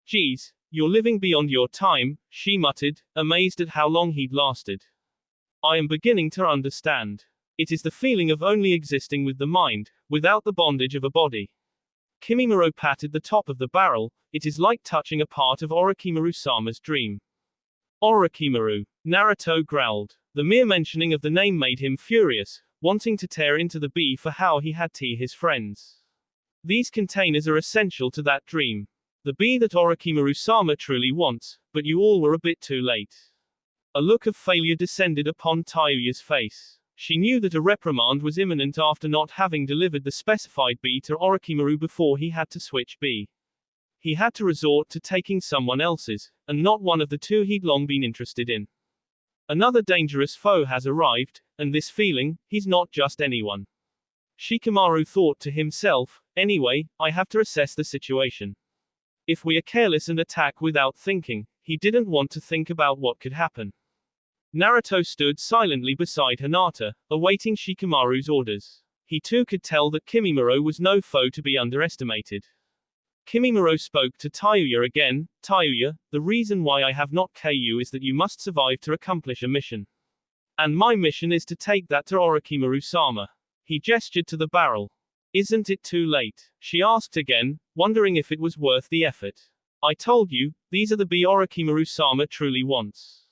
Geez, you're living beyond your time, she muttered, amazed at how long he'd lasted. I am beginning to understand. It is the feeling of only existing with the mind, without the bondage of a body. Kimimaro patted the top of the barrel. It is like touching a part of Orochimaru-sama's dream. Orochimaru. Naruto growled. The mere mentioning of the name made him furious, wanting to tear into the bee for how he had tea his friends. These containers are essential to that dream. The bee that Orochimaru-sama truly wants, but you all were a bit too late. A look of failure descended upon Tayuya's face. She knew that a reprimand was imminent after not having delivered the specified bee to Orochimaru before he had to switch bee. He had to resort to taking someone else's, and not one of the two he'd long been interested in. Another dangerous foe has arrived, and this feeling, he's not just anyone. Shikamaru thought to himself, anyway, I have to assess the situation. If we are careless and attack without thinking, he didn't want to think about what could happen. Naruto stood silently beside Hinata, awaiting Shikamaru's orders. He too could tell that Kimimaro was no foe to be underestimated. Kimimaro spoke to Tayuya again. Tayuya, the reason why I have not KU is that you must survive to accomplish a mission. And my mission is to take that to Orochimaru-sama. He gestured to the barrel. Isn't it too late? She asked again, wondering if it was worth the effort. I told you, these are the bee Orochimaru-sama truly wants.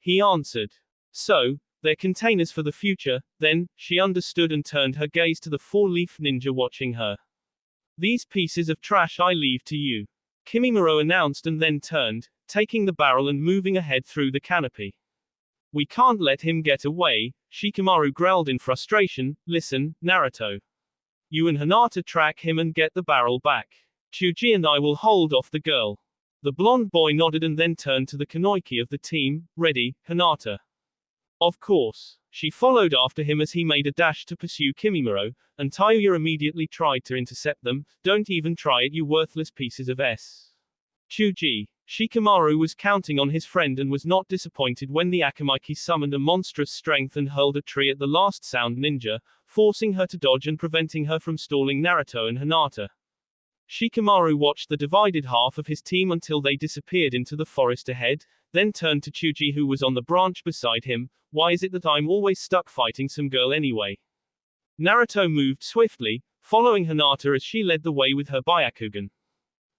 He answered. So, They're containers for the future. Then, she understood and turned her gaze to the four-leaf ninja watching her. These pieces of trash I leave to you, Kimimaro announced and then turned, taking the barrel and moving ahead through the canopy. We can't let him get away, Shikamaru growled in frustration. Listen, Naruto. You and Hinata track him and get the barrel back. Chuji and I will hold off the girl. The blonde boy nodded and then turned to the Kanoiki of the team. Ready, Hinata? Of course. She followed after him as he made a dash to pursue Kimimaro, and Tayuya immediately tried to intercept them. Don't even try it, you worthless pieces of s. Chuji. Shikamaru was counting on his friend and was not disappointed when the Akamaiki summoned a monstrous strength and hurled a tree at the last sound ninja, forcing her to dodge and preventing her from stalling Naruto and Hinata. Shikamaru watched the divided half of his team until they disappeared into the forest ahead, then turned to Chuji who was on the branch beside him. Why is it that I'm always stuck fighting some girl anyway? Naruto moved swiftly, following Hinata as she led the way with her Byakugan.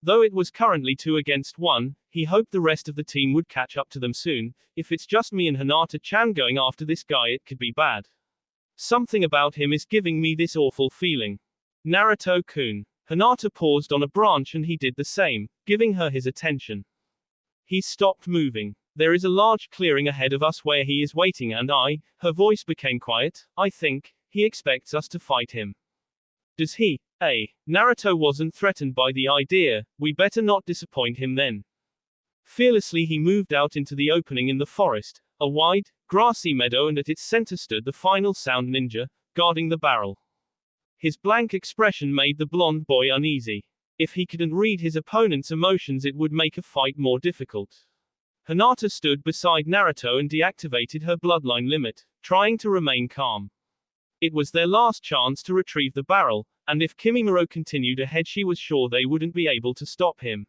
Though it was currently 2 against 1, he hoped the rest of the team would catch up to them soon. If it's just me and Hinata-chan going after this guy, it could be bad. Something about him is giving me this awful feeling. Naruto-kun. Hinata paused on a branch and he did the same, giving her his attention. He stopped moving. There is a large clearing ahead of us where he is waiting and her voice became quiet, I think, he expects us to fight him. Does he? Naruto wasn't threatened by the idea, we better not disappoint him then. Fearlessly he moved out into the opening in the forest, a wide, grassy meadow, and at its center stood the final sound ninja, guarding the barrel. His blank expression made the blonde boy uneasy. If he couldn't read his opponent's emotions, it would make a fight more difficult. Hinata stood beside Naruto and deactivated her bloodline limit, trying to remain calm. It was their last chance to retrieve the barrel, and if Kimimaro continued ahead, she was sure they wouldn't be able to stop him.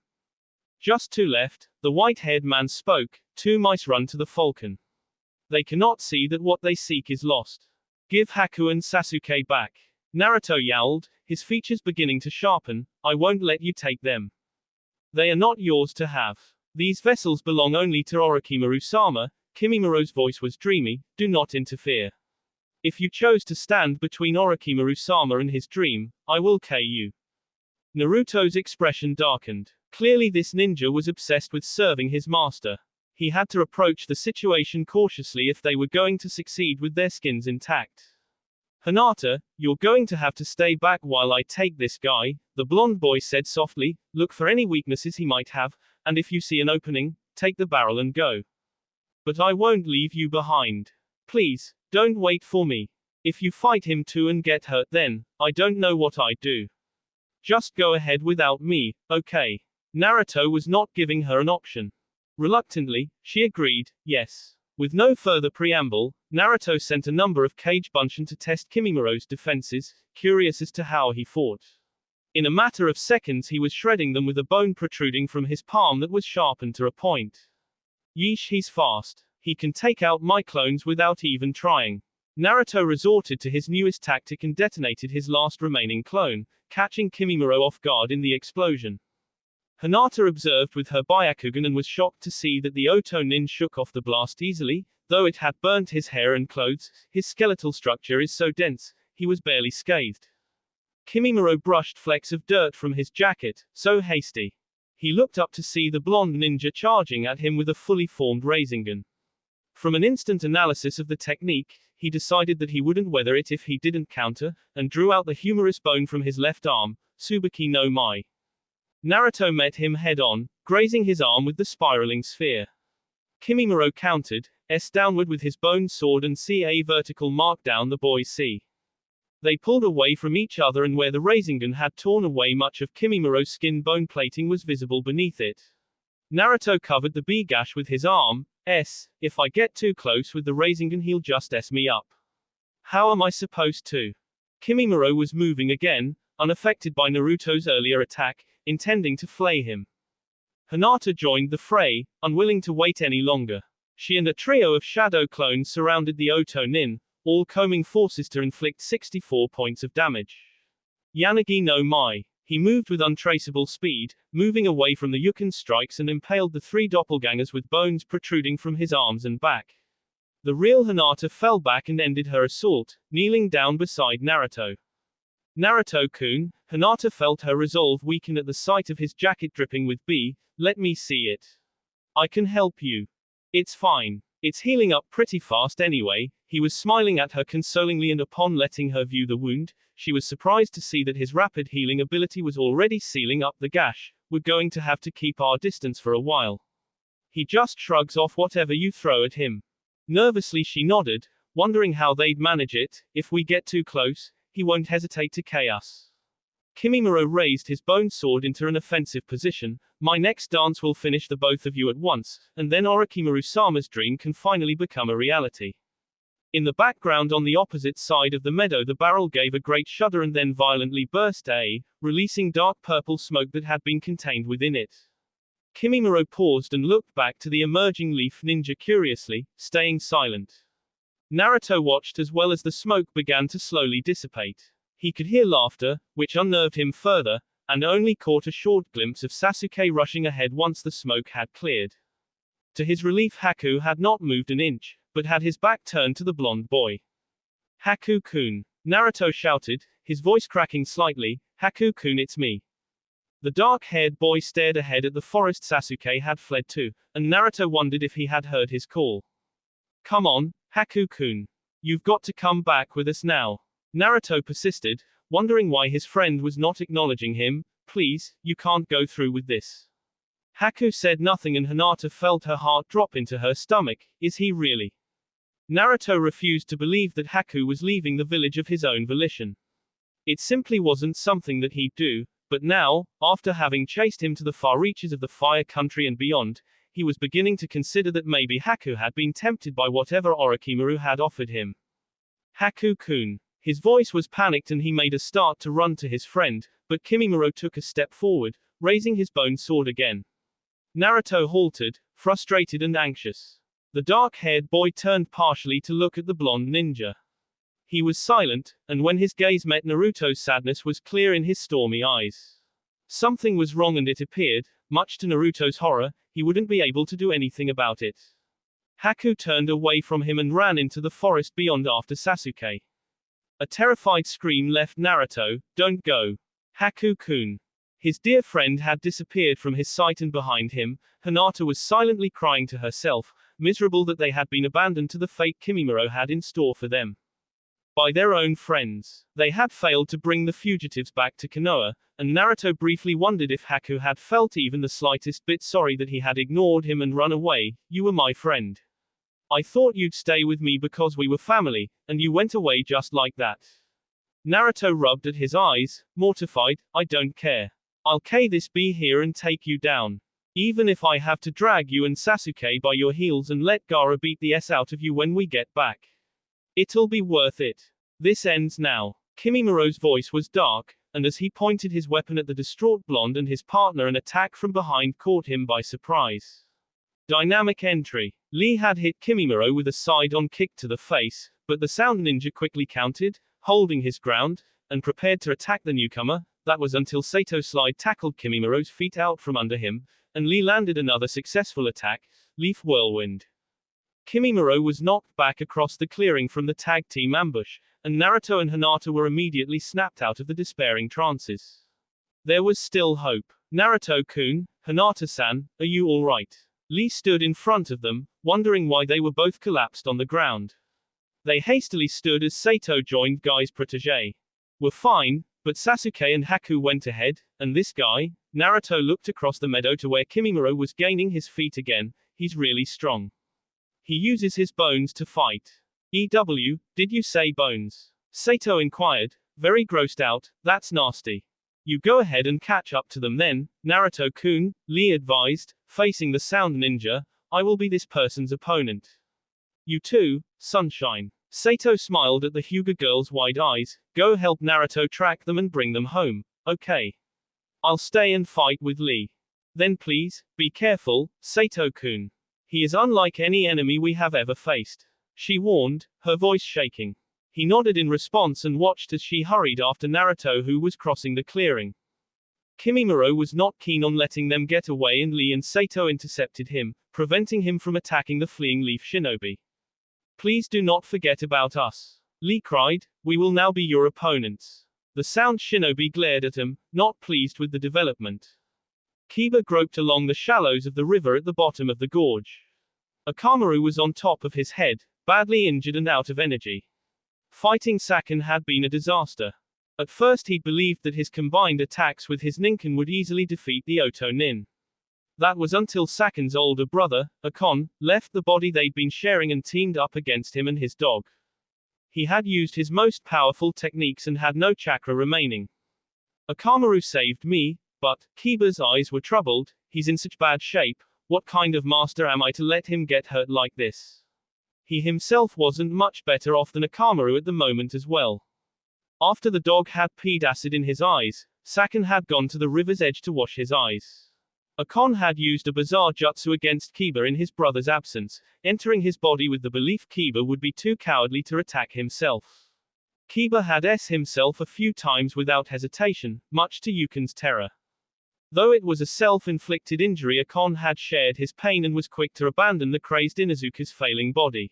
Just to left, the white-haired man spoke. 2 mice run to the falcon. They cannot see that what they seek is lost. Give Haku and Sasuke back. Naruto yowled, his features beginning to sharpen. I won't let you take them. They are not yours to have. These vessels belong only to Orochimaru-sama. Kimimaro's voice was dreamy. Do not interfere. If you chose to stand between Orochimaru-sama and his dream, I will kill you. Naruto's expression darkened. Clearly this ninja was obsessed with serving his master. He had to approach the situation cautiously if they were going to succeed with their skins intact. Hinata, you're going to have to stay back while I take this guy, the blonde boy said softly. Look for any weaknesses he might have, and if you see an opening, take the barrel and go. But I won't leave you behind. Please, don't wait for me. If you fight him too and get hurt, then, I don't know what I'd do. Just go ahead without me, okay? Naruto was not giving her an option. Reluctantly, she agreed, yes. With no further preamble, Naruto sent a number of Kage Bunshin to test Kimimaro's defenses, curious as to how he fought. In a matter of seconds he was shredding them with a bone protruding from his palm that was sharpened to a point. Yeesh, he's fast. He can take out my clones without even trying. Naruto resorted to his newest tactic and detonated his last remaining clone, catching Kimimaro off guard in the explosion. Hinata observed with her Byakugan and was shocked to see that the Oto Nin shook off the blast easily. Though it had burnt his hair and clothes, his skeletal structure is so dense, he was barely scathed. Kimimaro brushed flecks of dirt from his jacket, so hasty. He looked up to see the blonde ninja charging at him with a fully formed Rasengan. From an instant analysis of the technique, he decided that he wouldn't weather it if he didn't counter, and drew out the humerus bone from his left arm, Tsubaki no Mai. Naruto met him head-on, grazing his arm with the spiraling sphere. Kimimaro countered, S downward with his bone sword and a vertical mark down the boy's C. They pulled away from each other, and where the Rasengan had torn away, much of Kimimaro's skin bone plating was visible beneath it. Naruto covered the B gash with his arm. If I get too close with the Rasengan, he'll just S me up. How am I supposed to? Kimimaro was moving again, unaffected by Naruto's earlier attack, intending to flay him. Hinata joined the fray, unwilling to wait any longer. She and a trio of shadow clones surrounded the Oto Nin, all combing forces to inflict 64 points of damage. Yanagi no Mai. He moved with untraceable speed, moving away from the Yukin strikes, and impaled the 3 doppelgangers with bones protruding from his arms and back. The real Hinata fell back and ended her assault, kneeling down beside Naruto. Naruto-kun, Hinata felt her resolve weaken at the sight of his jacket dripping with B. Let me see it. I can help you. It's fine. It's healing up pretty fast anyway. He was smiling at her consolingly, and upon letting her view the wound, she was surprised to see that his rapid healing ability was already sealing up the gash. We're going to have to keep our distance for a while. He just shrugs off whatever you throw at him. Nervously she nodded, wondering how they'd manage it. If we get too close, he won't hesitate to KO us. Kimimaro raised his bone sword into an offensive position. My next dance will finish the both of you at once, and then Orochimaru-sama's dream can finally become a reality. In the background on the opposite side of the meadow, the barrel gave a great shudder and then violently burst, releasing dark purple smoke that had been contained within it. Kimimaro paused and looked back to the emerging leaf ninja curiously, staying silent. Naruto watched as well as the smoke began to slowly dissipate. He could hear laughter, which unnerved him further, and only caught a short glimpse of Sasuke rushing ahead once the smoke had cleared. To his relief, Haku had not moved an inch, but had his back turned to the blonde boy. Haku-kun, Naruto shouted, his voice cracking slightly. Haku-kun, it's me. The dark-haired boy stared ahead at the forest Sasuke had fled to, and Naruto wondered if he had heard his call. Come on, Haku-kun. You've got to come back with us now. Naruto persisted, wondering why his friend was not acknowledging him. Please, you can't go through with this. Haku said nothing and Hinata felt her heart drop into her stomach. Is he really? Naruto refused to believe that Haku was leaving the village of his own volition. It simply wasn't something that he'd do, but now, after having chased him to the far reaches of the Fire Country and beyond, he was beginning to consider that maybe Haku had been tempted by whatever Orochimaru had offered him. Haku-kun. His voice was panicked and he made a start to run to his friend, but Kimimaro took a step forward, raising his bone sword again. Naruto halted, frustrated and anxious. The dark-haired boy turned partially to look at the blonde ninja. He was silent, and when his gaze met Naruto's, sadness was clear in his stormy eyes. Something was wrong, and it appeared, much to Naruto's horror, he wouldn't be able to do anything about it. Haku turned away from him and ran into the forest beyond after Sasuke. A terrified scream left Naruto. Don't go. Haku-kun. His dear friend had disappeared from his sight, and behind him, Hinata was silently crying to herself, miserable that they had been abandoned to the fate Kimimaro had in store for them. By their own friends. They had failed to bring the fugitives back to Konoha, and Naruto briefly wondered if Haku had felt even the slightest bit sorry that he had ignored him and run away. You were my friend. I thought you'd stay with me because we were family, and you went away just like that. Naruto rubbed at his eyes, mortified. I don't care. I'll this be here and take you down. Even if I have to drag you and Sasuke by your heels and let Gaara beat the S out of you when we get back. It'll be worth it. This ends now. Kimimaro's voice was dark, and as he pointed his weapon at the distraught blonde and his partner, an attack from behind caught him by surprise. Dynamic entry. Lee had hit Kimimaro with a side-on kick to the face, but the sound ninja quickly countered, holding his ground, and prepared to attack the newcomer. That was until Sato slide tackled Kimimaro's feet out from under him, and Lee landed another successful attack, Leaf Whirlwind. Kimimaro was knocked back across the clearing from the tag team ambush, and Naruto and Hinata were immediately snapped out of the despairing trances. There was still hope. Naruto-kun, Hinata-san, are you alright? Lee stood in front of them, wondering why they were both collapsed on the ground. They hastily stood as Sato joined Guy's protege. We're fine, but Sasuke and Haku went ahead, and this guy? Naruto looked across the meadow to where Kimimaro was gaining his feet again. He's really strong. He uses his bones to fight. EW, did you say bones? Sato inquired, very grossed out. That's nasty. You go ahead and catch up to them then, Naruto-kun, Lee advised, facing the sound ninja. I will be this person's opponent. You too, Sunshine. Sato smiled at the Hyuga girl's wide eyes. Go help Naruto track them and bring them home. Okay. I'll stay and fight with Lee. Then please, be careful, Sato-kun. He is unlike any enemy we have ever faced. She warned, her voice shaking. He nodded in response and watched as she hurried after Naruto, who was crossing the clearing. Kimimaro was not keen on letting them get away, and Lee and Sato intercepted him, preventing him from attacking the fleeing Leaf Shinobi. Please do not forget about us. Lee cried, we will now be your opponents. The sound shinobi glared at him, not pleased with the development. Kiba groped along the shallows of the river at the bottom of the gorge. Akamaru was on top of his head, badly injured and out of energy. Fighting Saken had been a disaster. At first he'd believed that his combined attacks with his ninken would easily defeat the Oto Nin. That was until Saken's older brother, Akon, left the body they'd been sharing and teamed up against him and his dog. He had used his most powerful techniques and had no chakra remaining. Akamaru saved me, but Kiba's eyes were troubled. He's in such bad shape. What kind of master am I to let him get hurt like this? He himself wasn't much better off than Akamaru at the moment as well. After the dog had peed acid in his eyes, Saken had gone to the river's edge to wash his eyes. Akon had used a bizarre jutsu against Kiba in his brother's absence, entering his body with the belief Kiba would be too cowardly to attack himself. Kiba had himself a few times without hesitation, much to Yukin's terror. Though it was a self-inflicted injury, Akon had shared his pain and was quick to abandon the crazed Inuzuka's failing body.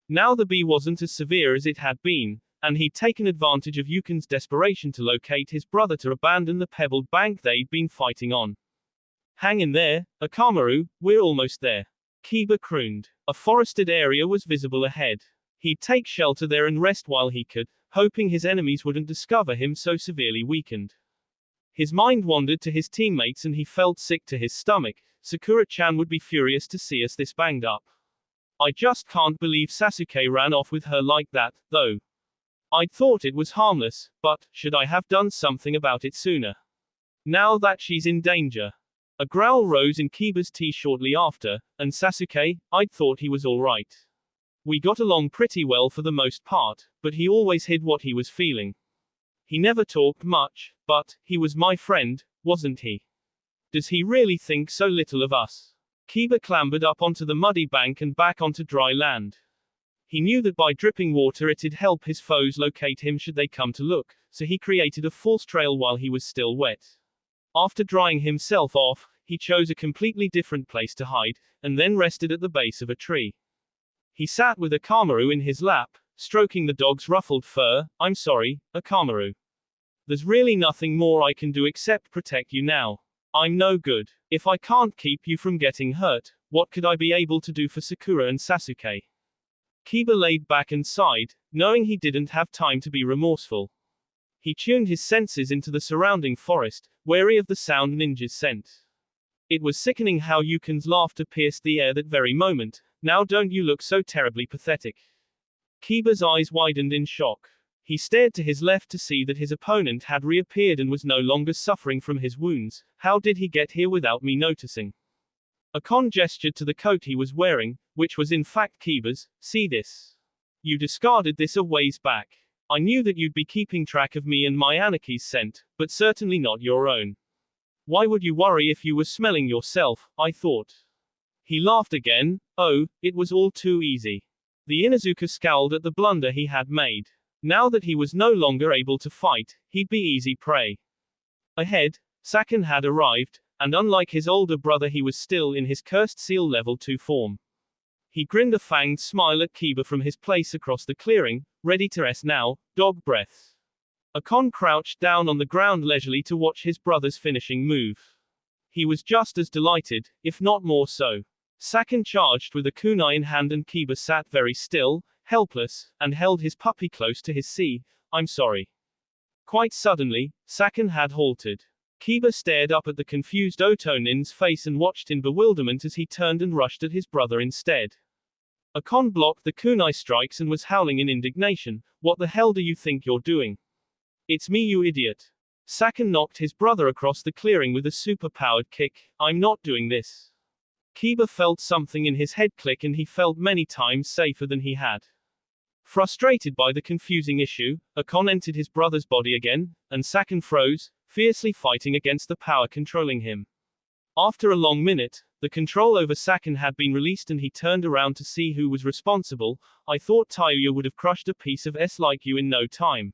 Now the bee wasn't as severe as it had been, and he'd taken advantage of Yukin's desperation to locate his brother to abandon the pebbled bank they'd been fighting on. Hang in there, Akamaru, we're almost there. Kiba crooned. A forested area was visible ahead. He'd take shelter there and rest while he could, hoping his enemies wouldn't discover him so severely weakened. His mind wandered to his teammates and he felt sick to his stomach. Sakura-chan would be furious to see us this banged up. I just can't believe Sasuke ran off with her like that, though. I'd thought it was harmless, but should I have done something about it sooner? Now that she's in danger. A growl rose in Kiba's tea shortly after, and Sasuke, I'd thought he was alright. We got along pretty well for the most part, but he always hid what he was feeling. He never talked much, but he was my friend, wasn't he? Does he really think so little of us? Kiba clambered up onto the muddy bank and back onto dry land. He knew that by dripping water it'd help his foes locate him should they come to look, so he created a false trail while he was still wet. After drying himself off, he chose a completely different place to hide, and then rested at the base of a tree. He sat with Akamaru in his lap, stroking the dog's ruffled fur. I'm sorry, Akamaru. There's really nothing more I can do except protect you now. I'm no good. If I can't keep you from getting hurt, what could I be able to do for Sakura and Sasuke? Kiba laid back and sighed, knowing he didn't have time to be remorseful. He tuned his senses into the surrounding forest, wary of the sound ninjas sent. It was sickening how Yukin's laughter pierced the air that very moment. Now don't you look so terribly pathetic. Kiba's eyes widened in shock. He stared to his left to see that his opponent had reappeared and was no longer suffering from his wounds. How did he get here without me noticing? Akon gestured to the coat he was wearing, which was in fact Kiba's. See this. You discarded this a ways back. I knew that you'd be keeping track of me and my Anaki's scent, but certainly not your own. Why would you worry if you were smelling yourself, I thought. He laughed again. Oh, it was all too easy. The Inuzuka scowled at the blunder he had made. Now that he was no longer able to fight, he'd be easy prey. Ahead, Saken had arrived, and unlike his older brother he was still in his cursed seal level 2 form. He grinned a fanged smile at Kiba from his place across the clearing, ready to rest now, dog breath. Akon crouched down on the ground leisurely to watch his brother's finishing move. He was just as delighted, if not more so. Saken charged with a kunai in hand and Kiba sat very still, helpless, and held his puppy close to his sea. I'm sorry. Quite suddenly, Saken had halted. Kiba stared up at the confused Otonin's face and watched in bewilderment as he turned and rushed at his brother instead. Akon blocked the kunai strikes and was howling in indignation. What the hell do you think you're doing? It's me, you idiot. Saken knocked his brother across the clearing with a super-powered kick. I'm not doing this. Kiba felt something in his head click and he felt many times safer than he had. Frustrated by the confusing issue, Akon entered his brother's body again, and Saken froze, fiercely fighting against the power controlling him. After a long minute, the control over Saken had been released and he turned around to see who was responsible. I thought Tayuya would have crushed a piece of S like you in no time.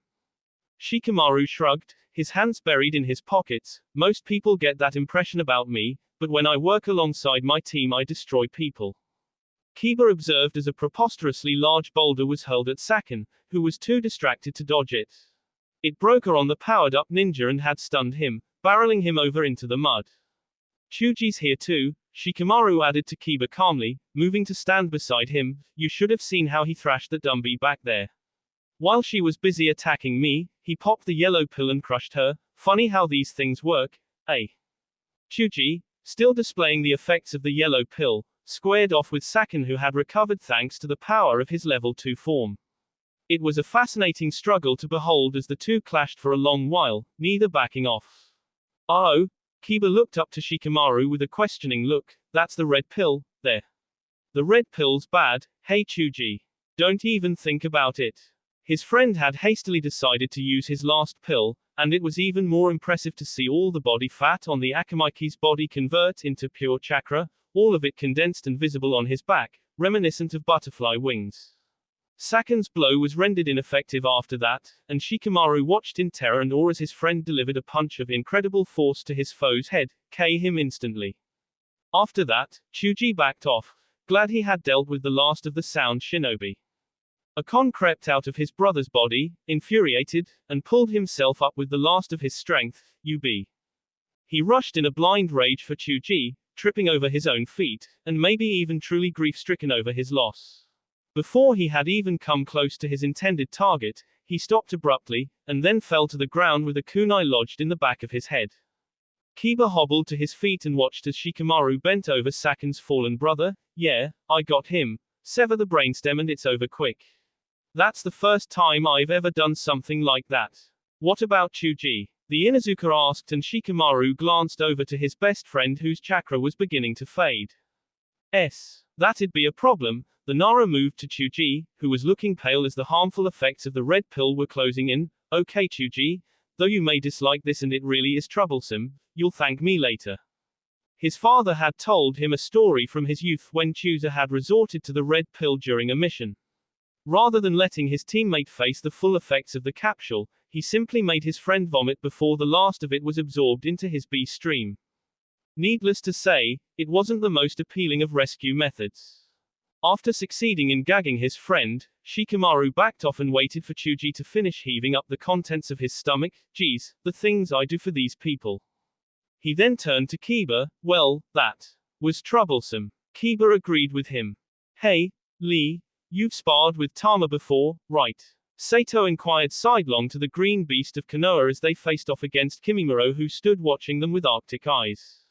Shikamaru shrugged, his hands buried in his pockets. Most people get that impression about me, but when I work alongside my team I destroy people. Kiba observed as a preposterously large boulder was hurled at Saken, who was too distracted to dodge it. It broke her on the powered-up ninja and had stunned him, barreling him over into the mud. Chuji's here too, Shikamaru added to Kiba calmly, moving to stand beside him. You should have seen how he thrashed that dumby back there. While she was busy attacking me, he popped the yellow pill and crushed her. Funny how these things work, eh? Chuji, still displaying the effects of the yellow pill, squared off with Saken, who had recovered thanks to the power of his level 2 form. It was a fascinating struggle to behold as the two clashed for a long while, neither backing off. Oh? Kiba looked up to Shikamaru with a questioning look. That's the red pill, there. The red pill's bad, hey Chuji. Don't even think about it. His friend had hastily decided to use his last pill, and it was even more impressive to see all the body fat on the Akamaki's body convert into pure chakra, all of it condensed and visible on his back, reminiscent of butterfly wings. Saken's blow was rendered ineffective after that, and Shikamaru watched in terror and awe as his friend delivered a punch of incredible force to his foe's head, killing him instantly. After that, Chuji backed off, glad he had dealt with the last of the sound shinobi. Akon crept out of his brother's body, infuriated, and pulled himself up with the last of his strength, He rushed in a blind rage for Chuji, tripping over his own feet, and maybe even truly grief-stricken over his loss. Before he had even come close to his intended target, he stopped abruptly, and then fell to the ground with a kunai lodged in the back of his head. Kiba hobbled to his feet and watched as Shikamaru bent over Saken's fallen brother. Yeah, I got him. Sever the brainstem and it's over quick. That's the first time I've ever done something like that. What about Chuji? The Inuzuka asked, and Shikamaru glanced over to his best friend whose chakra was beginning to fade. That'd be a problem. The Nara moved to Chuji, who was looking pale as the harmful effects of the red pill were closing in. Okay Chuji, though you may dislike this and it really is troublesome, you'll thank me later. His father had told him a story from his youth when Chusa had resorted to the red pill during a mission. Rather than letting his teammate face the full effects of the capsule, he simply made his friend vomit before the last of it was absorbed into his B stream. Needless to say, it wasn't the most appealing of rescue methods. After succeeding in gagging his friend, Shikamaru backed off and waited for Chuji to finish heaving up the contents of his stomach. Geez, the things I do for these people. He then turned to Kiba. Well, that was troublesome. Kiba agreed with him. Hey, Lee, you've sparred with Tama before, right? Sato inquired sidelong to the green beast of Konoha as they faced off against Kimimaro, who stood watching them with arctic eyes.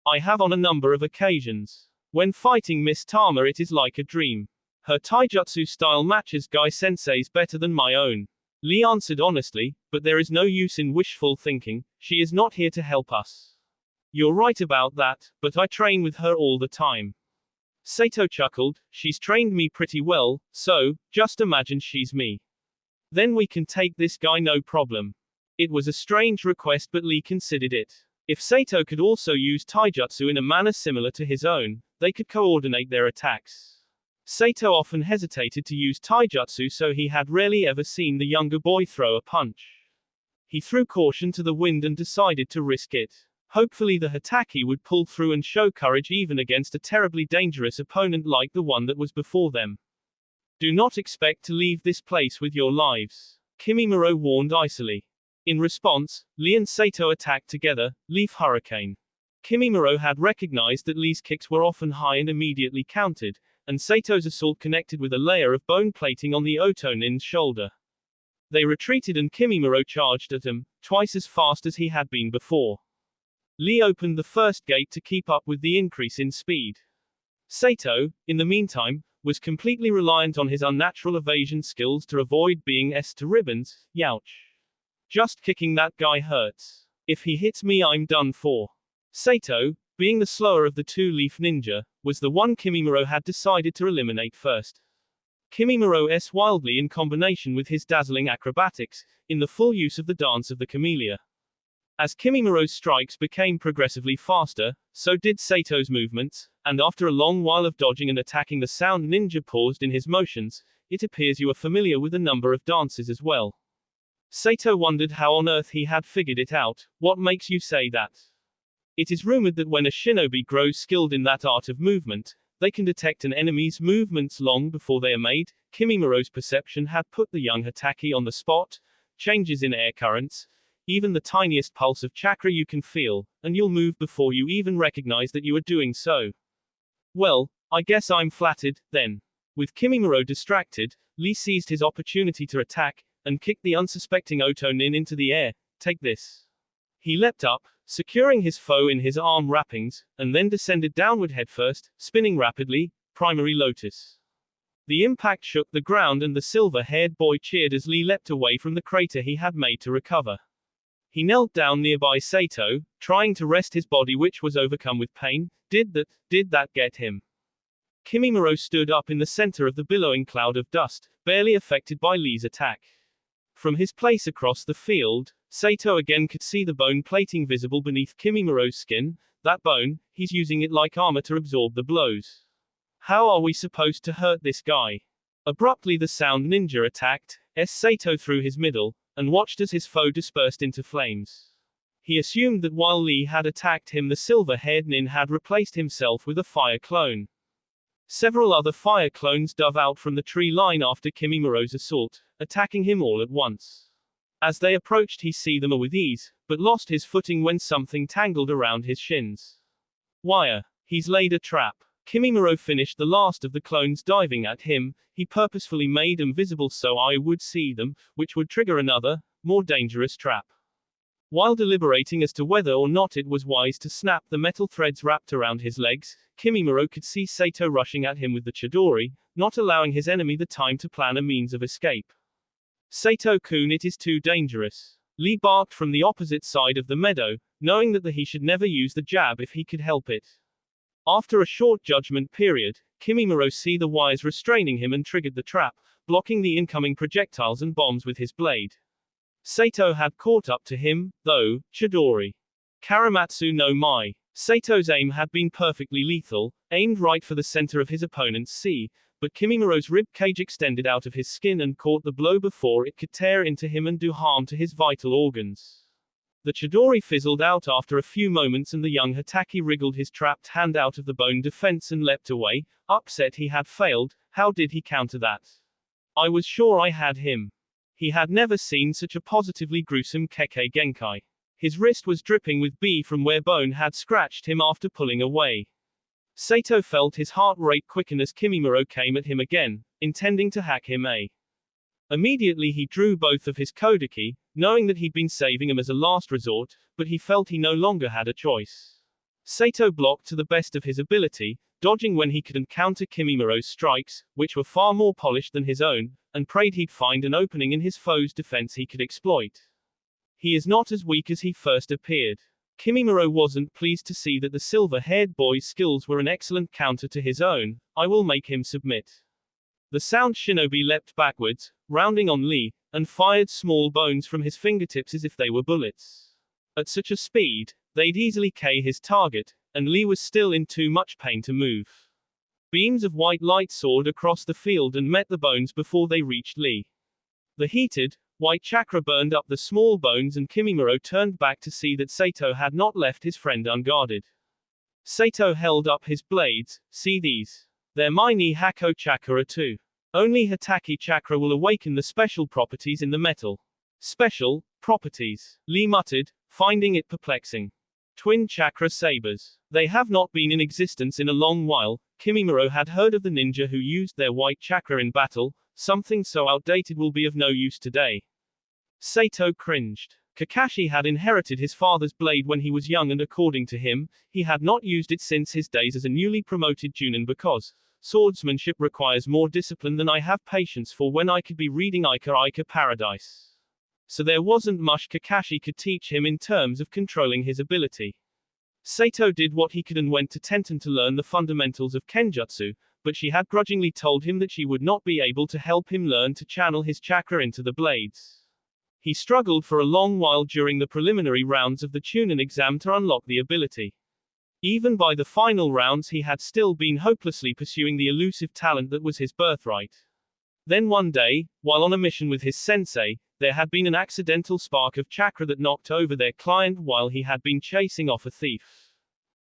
I have on a number of occasions. When fighting Miss Tama it is like a dream. Her taijutsu style matches Guy Sensei's better than my own. Lee answered honestly, but there is no use in wishful thinking, she is not here to help us. You're right about that, but I train with her all the time. Sato chuckled, she's trained me pretty well, so, just imagine she's me. Then we can take this guy no problem. It was a strange request but Lee considered it. If Sato could also use taijutsu in a manner similar to his own, they could coordinate their attacks. Sato often hesitated to use taijutsu, so he had rarely ever seen the younger boy throw a punch. He threw caution to the wind and decided to risk it. Hopefully the Hataki would pull through and show courage even against a terribly dangerous opponent like the one that was before them. Do not expect to leave this place with your lives, Kimimaro warned icily. In response, Lee and Sato attacked together, Leaf Hurricane. Kimimaro had recognized that Lee's kicks were often high and immediately countered, and Sato's assault connected with a layer of bone plating on the Otonin's shoulder. They retreated and Kimimaro charged at him, twice as fast as he had been before. Lee opened the first gate to keep up with the increase in speed. Sato, in the meantime, was completely reliant on his unnatural evasion skills to avoid being S to ribbons. Youch. Just kicking that guy hurts. If he hits me I'm done for. Sato, being the slower of the two Leaf Ninja, was the one Kimimaro had decided to eliminate first. Kimimaro wildly in combination with his dazzling acrobatics, in the full use of the dance of the camellia. As Kimimaro's strikes became progressively faster, so did Sato's movements, and after a long while of dodging and attacking the sound ninja paused in his motions. It appears you are familiar with a number of dances as well. Sato wondered how on earth he had figured it out. What makes you say that? It is rumored that when a shinobi grows skilled in that art of movement, They can detect an enemy's movements long before they are made. Kimimuro's perception had put the young Hataki on the spot. Changes in air currents, even the tiniest pulse of chakra you can feel, and you'll move before you even recognize that you are doing so. Well, I guess I'm flattered, then. With Kimimuro distracted, Lee seized his opportunity to attack, and kicked the unsuspecting Oto-nin into the air. Take this. He leapt up, securing his foe in his arm wrappings, and then descended downward headfirst, spinning rapidly, primary lotus. The impact shook the ground and the silver-haired boy cheered as Lee leapt away from the crater he had made to recover. He knelt down nearby Sato, trying to rest his body which was overcome with pain. Did that get him? Kimimuro stood up in the center of the billowing cloud of dust, barely affected by Lee's attack. From his place across the field, Sato again could see the bone plating visible beneath Kimimuro's skin. That bone, he's using it like armor to absorb the blows. How are we supposed to hurt this guy? Abruptly the sound ninja attacked, Sato through his middle, and watched as his foe dispersed into flames. He assumed that while Lee had attacked him the silver-haired nin had replaced himself with a fire clone. Several other fire clones dove out from the tree line after Kimimuro's assault, attacking him all at once. As they approached he see them with ease, but lost his footing when something tangled around his shins. Wire. He's laid a trap. Kimimuro finished the last of the clones diving at him. He purposefully made them visible so I would see them, which would trigger another, more dangerous trap. While deliberating as to whether or not it was wise to snap the metal threads wrapped around his legs, Kimimuro could see Sato rushing at him with the Chidori, not allowing his enemy the time to plan a means of escape. Sato-kun, it is too dangerous. Lee barked from the opposite side of the meadow, knowing that he should never use the jab if he could help it. After a short judgment period, Kimimuro see the wires restraining him and triggered the trap, blocking the incoming projectiles and bombs with his blade. Sato had caught up to him, though. Chidori. Karamatsu no Mai. Sato's aim had been perfectly lethal, aimed right for the center of his opponent's C, but Kimimuro's rib cage extended out of his skin and caught the blow before it could tear into him and do harm to his vital organs. The Chidori fizzled out after a few moments and the young Hataki wriggled his trapped hand out of the bone defense and leapt away, upset he had failed. How did he counter that? I was sure I had him. He had never seen such a positively gruesome Kekkei Genkai. His wrist was dripping with B from where Bone had scratched him after pulling away. Sato felt his heart rate quicken as Kimimuro came at him again, intending to hack him. Immediately he drew both of his Kodaki, knowing that he'd been saving him as a last resort, but he felt he no longer had a choice. Sato blocked to the best of his ability, dodging when he couldn't counter Kimimuro's strikes, which were far more polished than his own, and prayed he'd find an opening in his foe's defense he could exploit. He is not as weak as he first appeared. Kimimuro wasn't pleased to see that the silver-haired boy's skills were an excellent counter to his own. I will make him submit. The sound shinobi leapt backwards, rounding on Lee, and fired small bones from his fingertips as if they were bullets. At such a speed, they'd easily K his target, and Lee was still in too much pain to move. Beams of white light soared across the field and met the bones before they reached Lee. The heated, white chakra burned up the small bones and Kimimuro turned back to see that Sato had not left his friend unguarded. Sato held up his blades. See these. They're my ni Hako chakra too. Only Hataki chakra will awaken the special properties in the metal. Special properties, Lee muttered, finding it perplexing. Twin chakra sabers. They have not been in existence in a long while. Kimimuro had heard of the ninja who used their white chakra in battle. Something so outdated will be of no use today. Sato cringed. Kakashi had inherited his father's blade when he was young and according to him, he had not used it since his days as a newly promoted Junin because swordsmanship requires more discipline than I have patience for when I could be reading Ika Paradise. So there wasn't much Kakashi could teach him in terms of controlling his ability. Sato did what he could and went to Tenten to learn the fundamentals of Kenjutsu, but she had grudgingly told him that she would not be able to help him learn to channel his chakra into the blades. He struggled for a long while during the preliminary rounds of the Chunin exam to unlock the ability. Even by the final rounds he had still been hopelessly pursuing the elusive talent that was his birthright. Then one day, while on a mission with his sensei, there had been an accidental spark of chakra that knocked over their client while he had been chasing off a thief.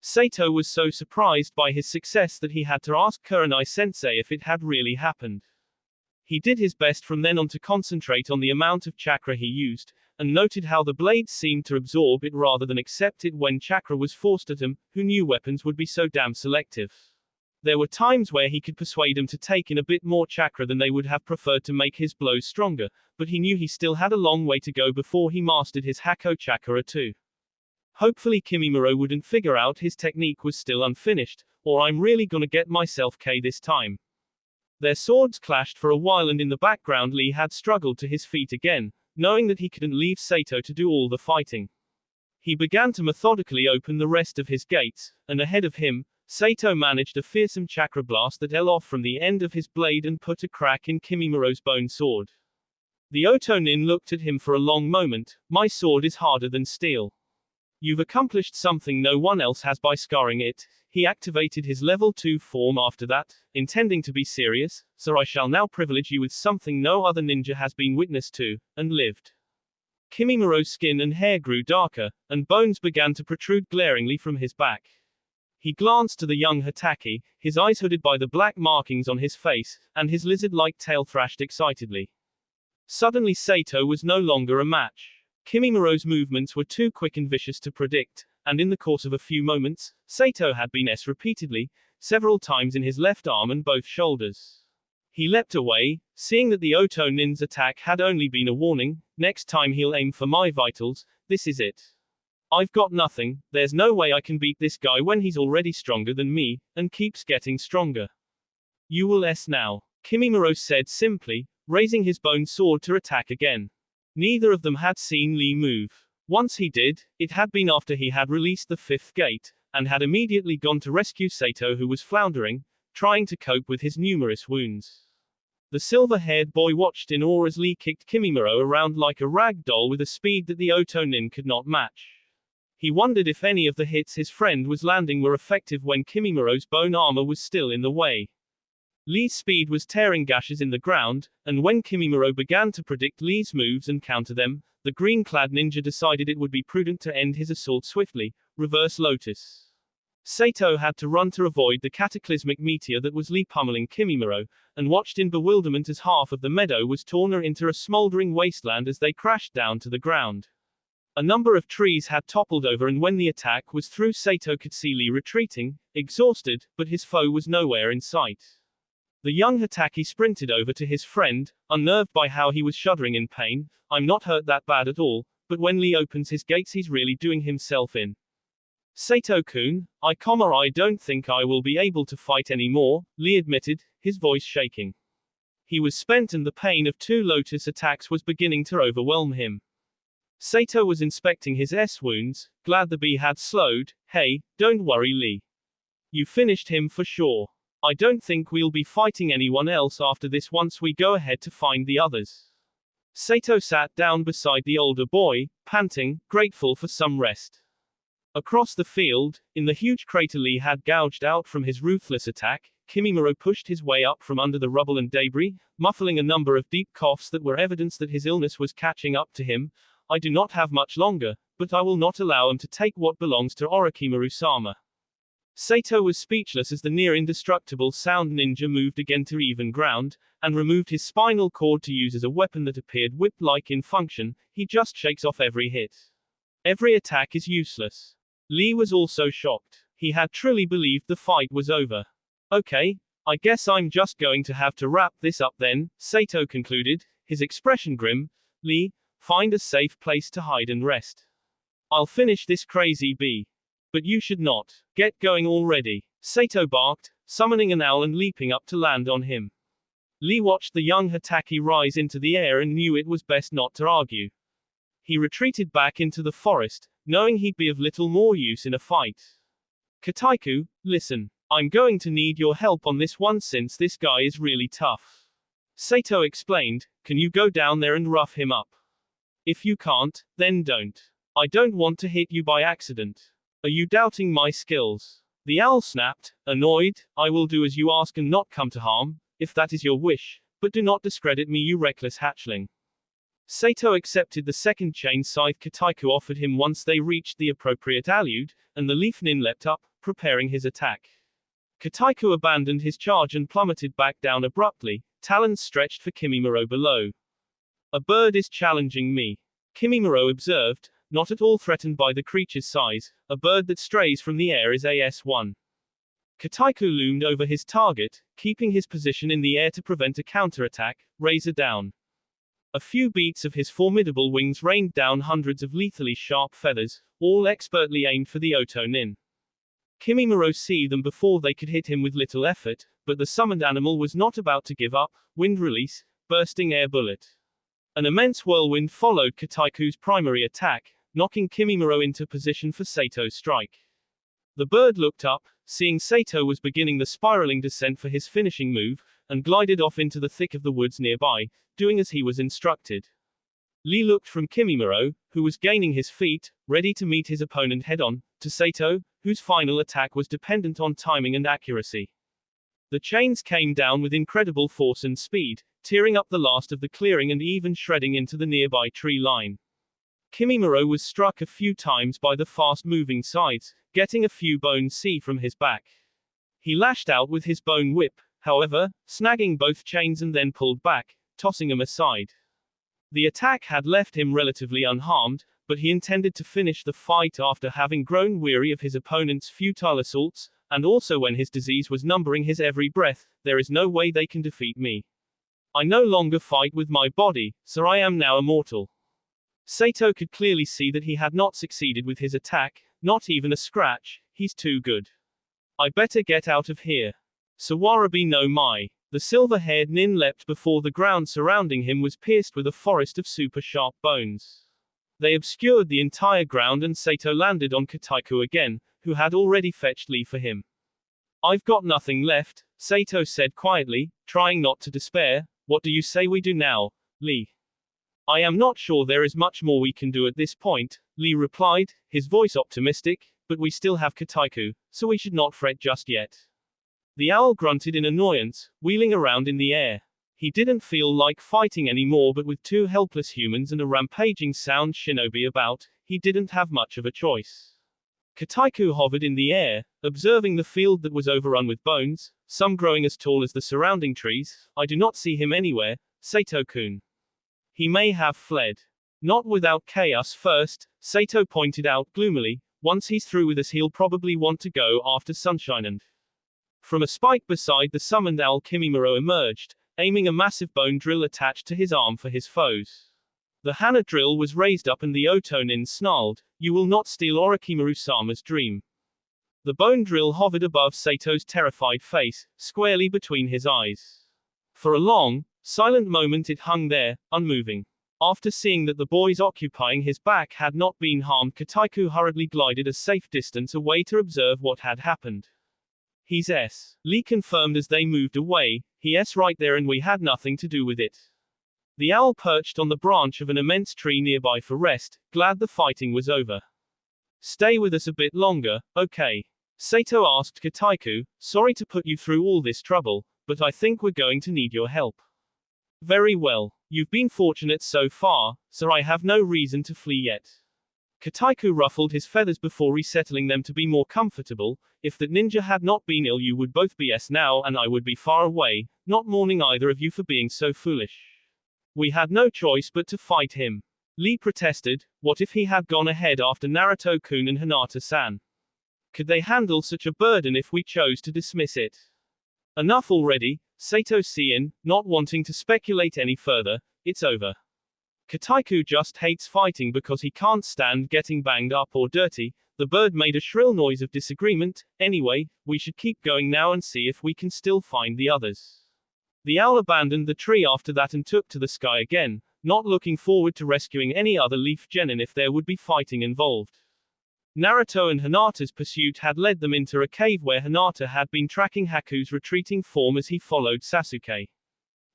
Sato was so surprised by his success that he had to ask Kurenai-sensei if it had really happened. He did his best from then on to concentrate on the amount of chakra he used, and noted how the blades seemed to absorb it rather than accept it when chakra was forced at him. Who knew weapons would be so damn selective? There were times where he could persuade him to take in a bit more chakra than they would have preferred to make his blows stronger, but he knew he still had a long way to go before he mastered his Hako chakra too. Hopefully Kimimaro wouldn't figure out his technique was still unfinished, or I'm really gonna get myself K this time. Their swords clashed for a while, and in the background Lee had struggled to his feet again, knowing that he couldn't leave Sato to do all the fighting. He began to methodically open the rest of his gates, and ahead of him, Sato managed a fearsome chakra blast that fell off from the end of his blade and put a crack in Kimimaro's bone sword. The Otonin looked at him for a long moment. My sword is harder than steel. You've accomplished something no one else has by scarring it. He activated his level 2 form after that, intending to be serious. So I shall now privilege you with something no other ninja has been witness to, and lived. Kimimaro's skin and hair grew darker, and bones began to protrude glaringly from his back. He glanced to the young Hatake, his eyes hooded by the black markings on his face, and his lizard-like tail thrashed excitedly. Suddenly Sato was no longer a match. Kimimaro's movements were too quick and vicious to predict, and in the course of a few moments, Sato had been repeatedly, several times in his left arm and both shoulders. He leapt away, seeing that the Otonin's attack had only been a warning. Next time he'll aim for my vitals, this is it. I've got nothing, there's no way I can beat this guy when he's already stronger than me, and keeps getting stronger. You will now. Kimimaro said simply, raising his bone sword to attack again. Neither of them had seen Lee move. Once he did, it had been after he had released the fifth gate, and had immediately gone to rescue Sato, who was floundering, trying to cope with his numerous wounds. The silver-haired boy watched in awe as Lee kicked Kimimaro around like a rag doll with a speed that the Otonin could not match. He wondered if any of the hits his friend was landing were effective when Kimimaro's bone armor was still in the way. Lee's speed was tearing gashes in the ground, and when Kimimaro began to predict Lee's moves and counter them, the green-clad ninja decided it would be prudent to end his assault swiftly. Reverse Lotus. Sato had to run to avoid the cataclysmic meteor that was Lee pummeling Kimimaro, and watched in bewilderment as half of the meadow was torn into a smoldering wasteland as they crashed down to the ground. A number of trees had toppled over, and when the attack was through, Sato could see Lee retreating, exhausted, but his foe was nowhere in sight. The young Hatake sprinted over to his friend, unnerved by how he was shuddering in pain. I'm not hurt that bad at all, but when Lee opens his gates he's really doing himself in. Sato-kun, I don't think I will be able to fight anymore, Lee admitted, his voice shaking. He was spent and the pain of 2 Lotus attacks was beginning to overwhelm him. Sato was inspecting his wounds, glad the bee had slowed. Hey, don't worry Lee. You finished him for sure. I don't think we'll be fighting anyone else after this once we go ahead to find the others. Sato sat down beside the older boy, panting, grateful for some rest. Across the field, in the huge crater Lee had gouged out from his ruthless attack, Kimimaro pushed his way up from under the rubble and debris, muffling a number of deep coughs that were evidence that his illness was catching up to him. I do not have much longer, but I will not allow him to take what belongs to Orochimaru-sama. Sato was speechless as the near-indestructible sound ninja moved again to even ground, and removed his spinal cord to use as a weapon that appeared whip-like in function. He just shakes off every hit. Every attack is useless. Lee was also shocked. He had truly believed the fight was over. Okay, I guess I'm just going to have to wrap this up then, Sato concluded, his expression grim. Lee, find a safe place to hide and rest. I'll finish this crazy bee. But you should not. Get going already. Sato barked, summoning an owl and leaping up to land on him. Lee watched the young Hatake rise into the air and knew it was best not to argue. He retreated back into the forest, knowing he'd be of little more use in a fight. Kataiku, listen. I'm going to need your help on this one since this guy is really tough. Sato explained, can you go down there and rough him up? If you can't, then don't. I don't want to hit you by accident. Are you doubting my skills? The owl snapped, annoyed. I will do as you ask and not come to harm, if that is your wish, but do not discredit me, you reckless hatchling. Sato accepted the second chain scythe Kataiku offered him once they reached the appropriate allude, and the leaf nin leapt up, preparing his attack. Kataiku abandoned his charge and plummeted back down abruptly, talons stretched for Kimimaro below. A bird is challenging me. Kimimaro observed, not at all threatened by the creature's size. A bird that strays from the air is AS1. Kataiku loomed over his target, keeping his position in the air to prevent a counterattack, razor down. A few beats of his formidable wings rained down hundreds of lethally sharp feathers, all expertly aimed for the Oto Nin. Kimimaro see them before they could hit him with little effort, but the summoned animal was not about to give up. Wind release, bursting air bullet. An immense whirlwind followed Kataiku's primary attack, knocking Kimimaro into position for Sato's strike. The bird looked up, seeing Sato was beginning the spiraling descent for his finishing move, and glided off into the thick of the woods nearby, doing as he was instructed. Lee looked from Kimimaro, who was gaining his feet, ready to meet his opponent head-on, to Sato, whose final attack was dependent on timing and accuracy. The chains came down with incredible force and speed, tearing up the last of the clearing and even shredding into the nearby tree line. Kimimaro was struck a few times by the fast-moving sides, getting a few bones see from his back. He lashed out with his bone whip, however, snagging both chains and then pulled back, tossing them aside. The attack had left him relatively unharmed, but he intended to finish the fight after having grown weary of his opponent's futile assaults, and also when his disease was numbering his every breath. There is no way they can defeat me. I no longer fight with my body, so I am now immortal. Sato could clearly see that he had not succeeded with his attack, not even a scratch. He's too good. I better get out of here. Sawarabi no Mai. The silver-haired nin leapt before the ground surrounding him was pierced with a forest of super-sharp bones. They obscured the entire ground and Sato landed on Kataiku again, who had already fetched Lee for him. I've got nothing left, Sato said quietly, trying not to despair. What do you say we do now, Lee? I am not sure there is much more we can do at this point, Lee replied, his voice optimistic, but we still have Kataiku, so we should not fret just yet. The owl grunted in annoyance, wheeling around in the air. He didn't feel like fighting anymore, but with two helpless humans and a rampaging sound shinobi about, he didn't have much of a choice. Kataiku hovered in the air, observing the field that was overrun with bones, some growing as tall as the surrounding trees. I do not see him anywhere, Sato-kun. He may have fled. Not without chaos first, Sato pointed out gloomily. Once he's through with us he'll probably want to go after Sunshine and... From a spike beside the summoned owl Kimimaro emerged, aiming a massive bone drill attached to his arm for his foes. The Hana drill was raised up and the Oto Nin snarled, "You will not steal Orochimaru-sama's dream." The bone drill hovered above Sato's terrified face, squarely between his eyes. For a long, silent moment it hung there, unmoving. After seeing that the boys occupying his back had not been harmed, Kataiku hurriedly glided a safe distance away to observe what had happened. He's S. Lee confirmed as they moved away, he's right there and we had nothing to do with it. The owl perched on the branch of an immense tree nearby for rest, glad the fighting was over. Stay with us a bit longer, okay? Sato asked Kataiku, sorry to put you through all this trouble, but I think we're going to need your help. Very well. You've been fortunate so far, so I have no reason to flee yet. Kataiku ruffled his feathers before resettling them to be more comfortable. If that ninja had not been ill you would both be S now and I would be far away, not mourning either of you for being so foolish. We had no choice but to fight him. Lee protested, what if he had gone ahead after Naruto-kun and Hinata-san? Could they handle such a burden if we chose to dismiss it? Enough already, Sato Sien, not wanting to speculate any further. It's over. Kataiku just hates fighting because he can't stand getting banged up or dirty. The bird made a shrill noise of disagreement. Anyway, we should keep going now and see if we can still find the others. The owl abandoned the tree after that and took to the sky again, not looking forward to rescuing any other leaf genin if there would be fighting involved. Naruto and Hinata's pursuit had led them into a cave where Hinata had been tracking Haku's retreating form as he followed Sasuke.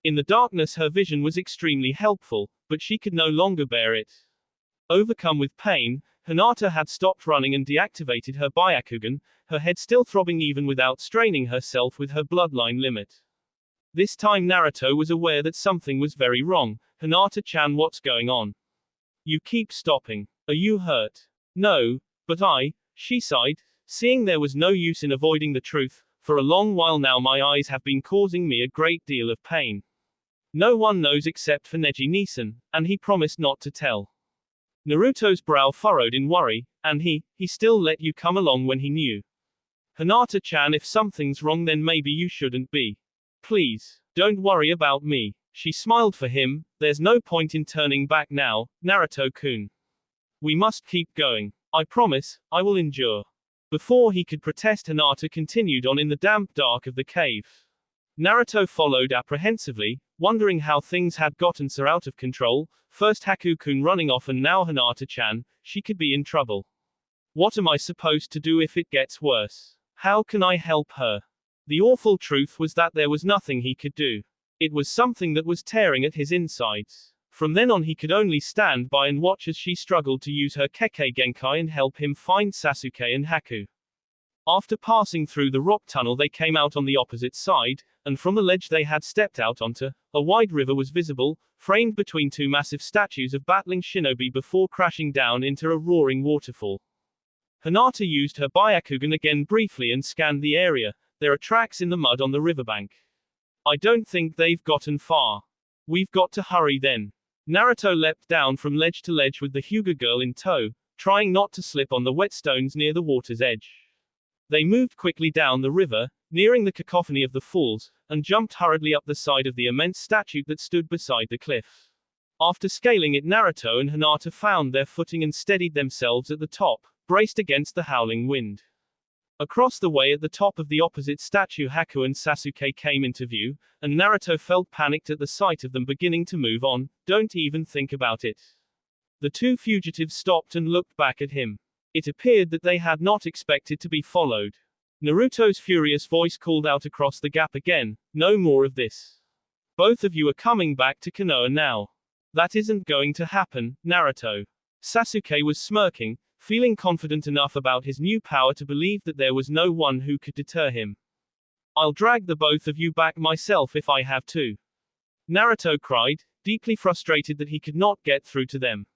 In the darkness her vision was extremely helpful, but she could no longer bear it. Overcome with pain, Hinata had stopped running and deactivated her Byakugan, her head still throbbing even without straining herself with her bloodline limit. This time Naruto was aware that something was very wrong. Hinata-chan, what's going on? You keep stopping. Are you hurt? No, but she sighed. Seeing there was no use in avoiding the truth, for a long while now my eyes have been causing me a great deal of pain. No one knows except for Neji Nisan, and he promised not to tell. Naruto's brow furrowed in worry, and he still let you come along when he knew. Hinata-chan, if something's wrong then maybe you shouldn't be. Please, don't worry about me. She smiled for him, there's no point in turning back now, Naruto-kun. We must keep going. I promise, I will endure. Before he could protest, Hinata continued on in the damp dark of the cave. Naruto followed apprehensively, wondering how things had gotten so out of control, first Haku-kun running off and now Hinata-chan, she could be in trouble. What am I supposed to do if it gets worse? How can I help her? The awful truth was that there was nothing he could do. It was something that was tearing at his insides. From then on he could only stand by and watch as she struggled to use her Kekkei Genkai and help him find Sasuke and Haku. After passing through the rock tunnel they came out on the opposite side, and from the ledge they had stepped out onto, a wide river was visible, framed between two massive statues of battling shinobi before crashing down into a roaring waterfall. Hinata used her Byakugan again briefly and scanned the area. There are tracks in the mud on the riverbank. I don't think they've gotten far. We've got to hurry then. Naruto leapt down from ledge to ledge with the Hyuga girl in tow, trying not to slip on the wet stones near the water's edge. They moved quickly down the river, nearing the cacophony of the falls, and jumped hurriedly up the side of the immense statue that stood beside the cliff. After scaling it, Naruto and Hinata found their footing and steadied themselves at the top, braced against the howling wind. Across the way at the top of the opposite statue Haku and Sasuke came into view, and Naruto felt panicked at the sight of them beginning to move on. Don't even think about it. The two fugitives stopped and looked back at him. It appeared that they had not expected to be followed. Naruto's furious voice called out across the gap again, no more of this. Both of you are coming back to Konoha now. That isn't going to happen, Naruto. Sasuke was smirking, feeling confident enough about his new power to believe that there was no one who could deter him. I'll drag the both of you back myself if I have to. Naruto cried, deeply frustrated that he could not get through to them.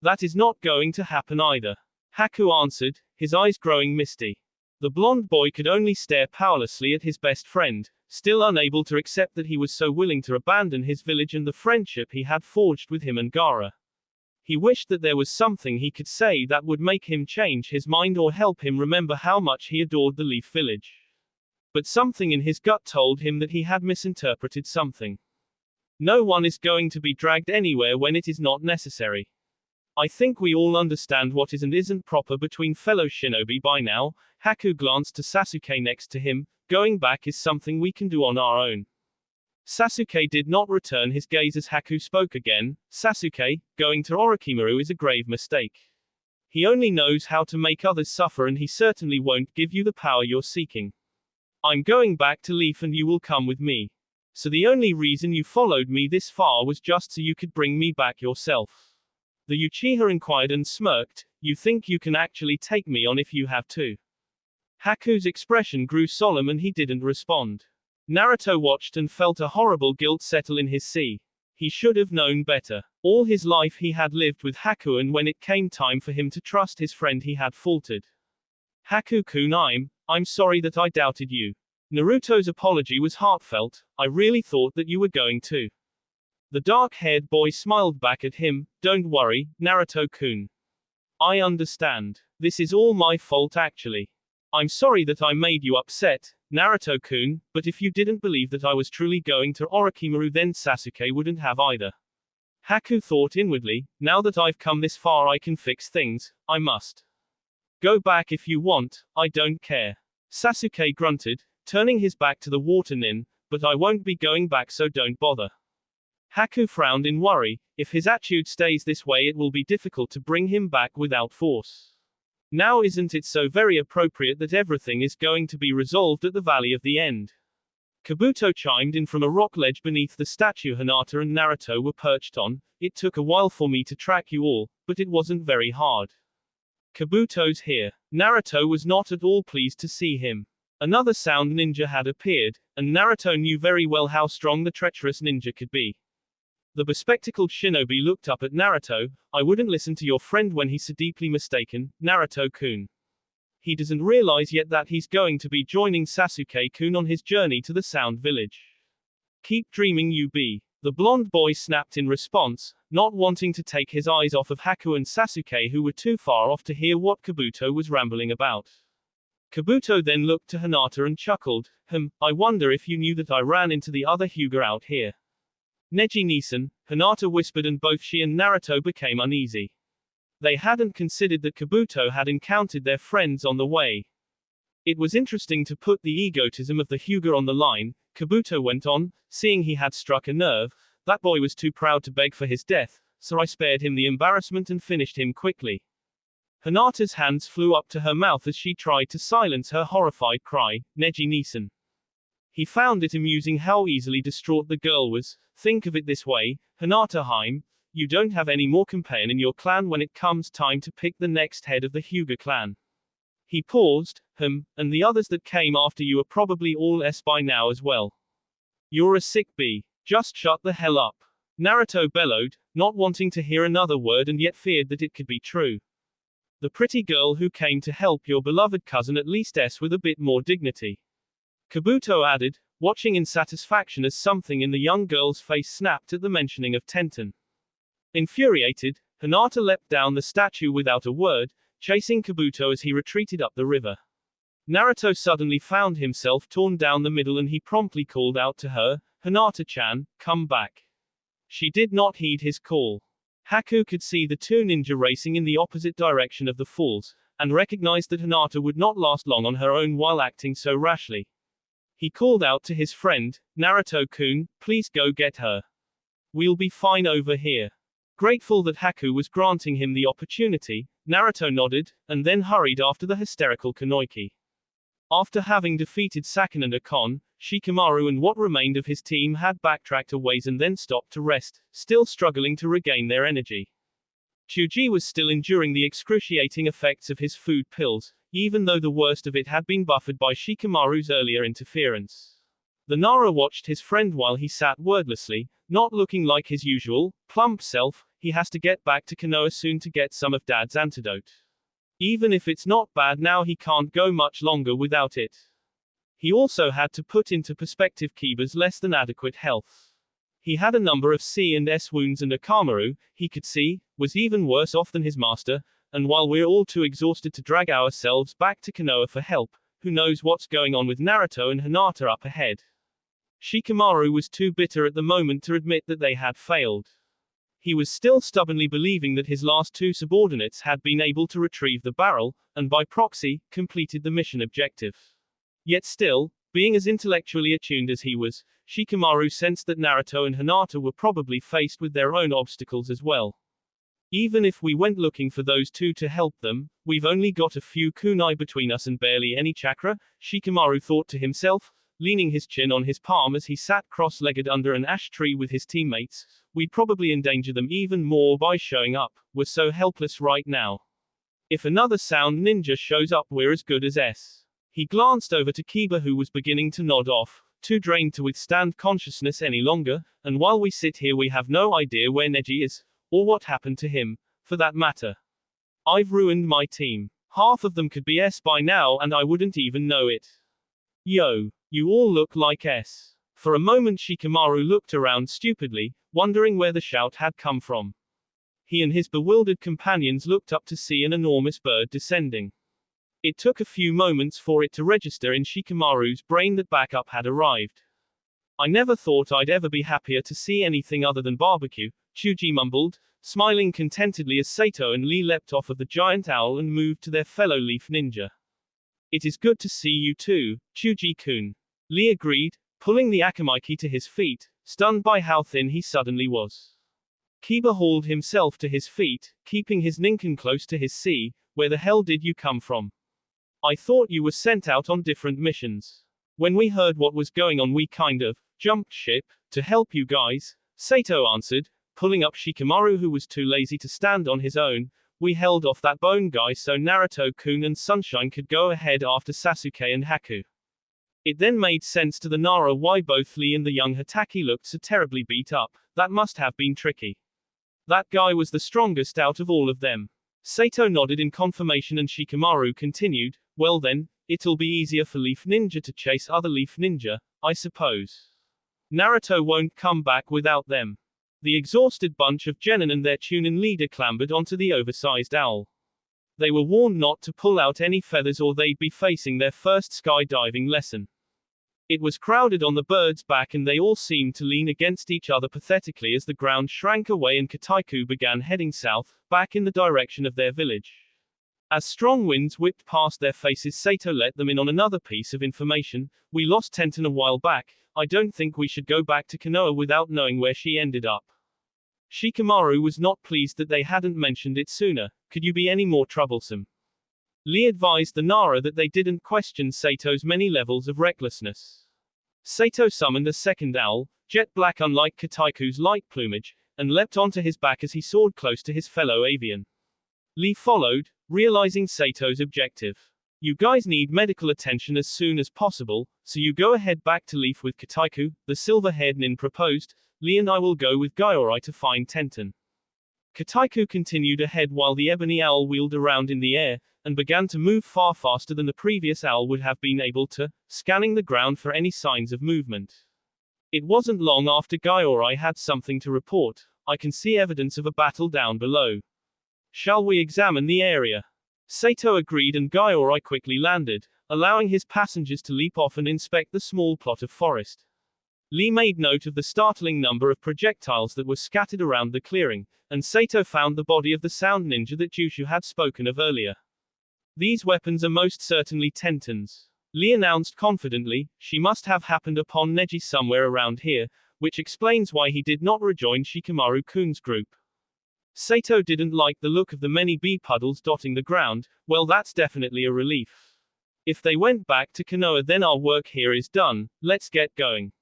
That is not going to happen either. Haku answered, his eyes growing misty. The blonde boy could only stare powerlessly at his best friend, still unable to accept that he was so willing to abandon his village and the friendship he had forged with him and Gaara. He wished that there was something he could say that would make him change his mind or help him remember how much he adored the Leaf Village. But something in his gut told him that he had misinterpreted something. No one is going to be dragged anywhere when it is not necessary. I think we all understand what is and isn't proper between fellow shinobi by now. Haku glanced to Sasuke next to him. Going back is something we can do on our own. Sasuke did not return his gaze as Haku spoke again. Sasuke, going to Orochimaru is a grave mistake. He only knows how to make others suffer and he certainly won't give you the power you're seeking. I'm going back to Leaf and you will come with me. So the only reason you followed me this far was just so you could bring me back yourself. The Uchiha inquired and smirked, you think you can actually take me on if you have to? Haku's expression grew solemn and he didn't respond. Naruto watched and felt a horrible guilt settle in his sea. He should have known better. All his life he had lived with Haku and when it came time for him to trust his friend he had faltered. Haku-kun, I'm sorry that I doubted you. Naruto's apology was heartfelt, I really thought that you were going to. The dark-haired boy smiled back at him, don't worry, Naruto-kun. I understand. This is all my fault actually. I'm sorry that I made you upset, Naruto-kun, but if you didn't believe that I was truly going to Orochimaru then Sasuke wouldn't have either. Haku thought inwardly, now that I've come this far I can fix things, I must. Go back if you want, I don't care. Sasuke grunted, turning his back to the water nin, but I won't be going back so don't bother. Haku frowned in worry, if his attitude stays this way it will be difficult to bring him back without force. Now isn't it so very appropriate that everything is going to be resolved at the Valley of the End? Kabuto chimed in from a rock ledge beneath the statue Hinata and Naruto were perched on. It took a while for me to track you all, but it wasn't very hard. Kabuto's here. Naruto was not at all pleased to see him. Another sound ninja had appeared, and Naruto knew very well how strong the treacherous ninja could be. The bespectacled shinobi looked up at Naruto, I wouldn't listen to your friend when he's so deeply mistaken, Naruto-kun. He doesn't realize yet that he's going to be joining Sasuke-kun on his journey to the Sound Village. Keep dreaming, UB. The blonde boy snapped in response, not wanting to take his eyes off of Haku and Sasuke, who were too far off to hear what Kabuto was rambling about. Kabuto then looked to Hinata and chuckled, I wonder if you knew that I ran into the other Hyuga out here. Neji-Nisan, Hinata whispered, and both she and Naruto became uneasy. They hadn't considered that Kabuto had encountered their friends on the way. It was interesting to put the egotism of the Hyuga on the line, Kabuto went on, seeing he had struck a nerve. That boy was too proud to beg for his death, so I spared him the embarrassment and finished him quickly. Hinata's hands flew up to her mouth as she tried to silence her horrified cry, Neji-Nisan. He found it amusing how easily distraught the girl was. Think of it this way, Hinata-Heim, you don't have any more companion in your clan when it comes time to pick the next head of the Hyuga clan. He paused, and the others that came after you are probably all S by now as well. You're a sick bee. Just shut the hell up. Naruto bellowed, not wanting to hear another word and yet feared that it could be true. The pretty girl who came to help your beloved cousin at least S with a bit more dignity. Kabuto added, watching in satisfaction as something in the young girl's face snapped at the mentioning of Tenten. Infuriated, Hinata leapt down the statue without a word, chasing Kabuto as he retreated up the river. Naruto suddenly found himself torn down the middle and he promptly called out to her, Hinata-chan, come back. She did not heed his call. Haku could see the two ninja racing in the opposite direction of the falls, and recognized that Hinata would not last long on her own while acting so rashly. He called out to his friend, Naruto-kun, please go get her. We'll be fine over here. Grateful that Haku was granting him the opportunity, Naruto nodded, and then hurried after the hysterical Kunoichi. After having defeated Sakin and Akon, Shikamaru and what remained of his team had backtracked a ways and then stopped to rest, still struggling to regain their energy. Chuji was still enduring the excruciating effects of his food pills, even though the worst of it had been buffered by Shikamaru's earlier interference. The Nara watched his friend while he sat wordlessly, not looking like his usual, plump self. He has to get back to Konoha soon to get some of Dad's antidote. Even if it's not bad now, he can't go much longer without it. He also had to put into perspective Kiba's less than adequate health. He had a number of C and S wounds, and Akamaru, he could see, was even worse off than his master, and while we're all too exhausted to drag ourselves back to Konoha for help, who knows what's going on with Naruto and Hinata up ahead. Shikamaru was too bitter at the moment to admit that they had failed. He was still stubbornly believing that his last two subordinates had been able to retrieve the barrel, and by proxy, completed the mission objective. Yet still, being as intellectually attuned as he was, Shikamaru sensed that Naruto and Hinata were probably faced with their own obstacles as well. Even if we went looking for those two to help them, we've only got a few kunai between us and barely any chakra, Shikamaru thought to himself, leaning his chin on his palm as he sat cross-legged under an ash tree with his teammates. We'd probably endanger them even more by showing up. We're so helpless right now. If another sound ninja shows up, we're as good as S. He glanced over to Kiba, who was beginning to nod off, too drained to withstand consciousness any longer, and while we sit here we have no idea where Neji is, or what happened to him, for that matter. I've ruined my team. Half of them could be S by now and I wouldn't even know it. Yo, you all look like S. For a moment Shikamaru looked around stupidly, wondering where the shout had come from. He and his bewildered companions looked up to see an enormous bird descending. It took a few moments for it to register in Shikamaru's brain that backup had arrived. I never thought I'd ever be happier to see anything other than barbecue, Chuji mumbled, smiling contentedly as Sato and Lee leapt off of the giant owl and moved to their fellow leaf ninja. It is good to see you too, Chuji-kun. Lee agreed, pulling the Akamaiki to his feet, stunned by how thin he suddenly was. Kiba hauled himself to his feet, keeping his Ninken close to his C. Where the hell did you come from? I thought you were sent out on different missions. When we heard what was going on we kind of jumped ship to help you guys, Sato answered, pulling up Shikamaru, who was too lazy to stand on his own. We held off that bone guy so Naruto-kun and Sunshine could go ahead after Sasuke and Haku. It then made sense to the Nara why both Lee and the young Hatake looked so terribly beat up. That must have been tricky. That guy was the strongest out of all of them. Sato nodded in confirmation and Shikamaru continued, Well then, it'll be easier for Leaf Ninja to chase other Leaf Ninja, I suppose. Naruto won't come back without them. The exhausted bunch of Genin and their Chunin leader clambered onto the oversized owl. They were warned not to pull out any feathers or they'd be facing their first skydiving lesson. It was crowded on the bird's back and they all seemed to lean against each other pathetically as the ground shrank away and Kataiku began heading south, back in the direction of their village. As strong winds whipped past their faces, Sato let them in on another piece of information. We lost Tenten a while back. I don't think we should go back to Konoha without knowing where she ended up. Shikamaru was not pleased that they hadn't mentioned it sooner. Could you be any more troublesome? Lee advised the Nara that they didn't question Sato's many levels of recklessness. Sato summoned a second owl, jet black unlike Kataiku's light plumage, and leapt onto his back as he soared close to his fellow avian. Lee followed, realizing Sato's objective. You guys need medical attention as soon as possible, so you go ahead back to Leaf with Kataiku, the silver-haired nin proposed. Lee and I will go with Gyorai to find Tenten. Kataiku continued ahead while the ebony owl wheeled around in the air, and began to move far faster than the previous owl would have been able to, scanning the ground for any signs of movement. It wasn't long after Gyorai had something to report. I can see evidence of a battle down below. Shall we examine the area? Sato agreed and Gyorai quickly landed, allowing his passengers to leap off and inspect the small plot of forest. Lee made note of the startling number of projectiles that were scattered around the clearing, and Sato found the body of the sound ninja that Jushu had spoken of earlier. These weapons are most certainly Tenten's. Lee announced confidently. She must have happened upon Neji somewhere around here, which explains why he did not rejoin Shikamaru-kun's group. Sato didn't like the look of the many bee puddles dotting the ground. Well, that's definitely a relief. If they went back to Konoha, then our work here is done. Let's get going.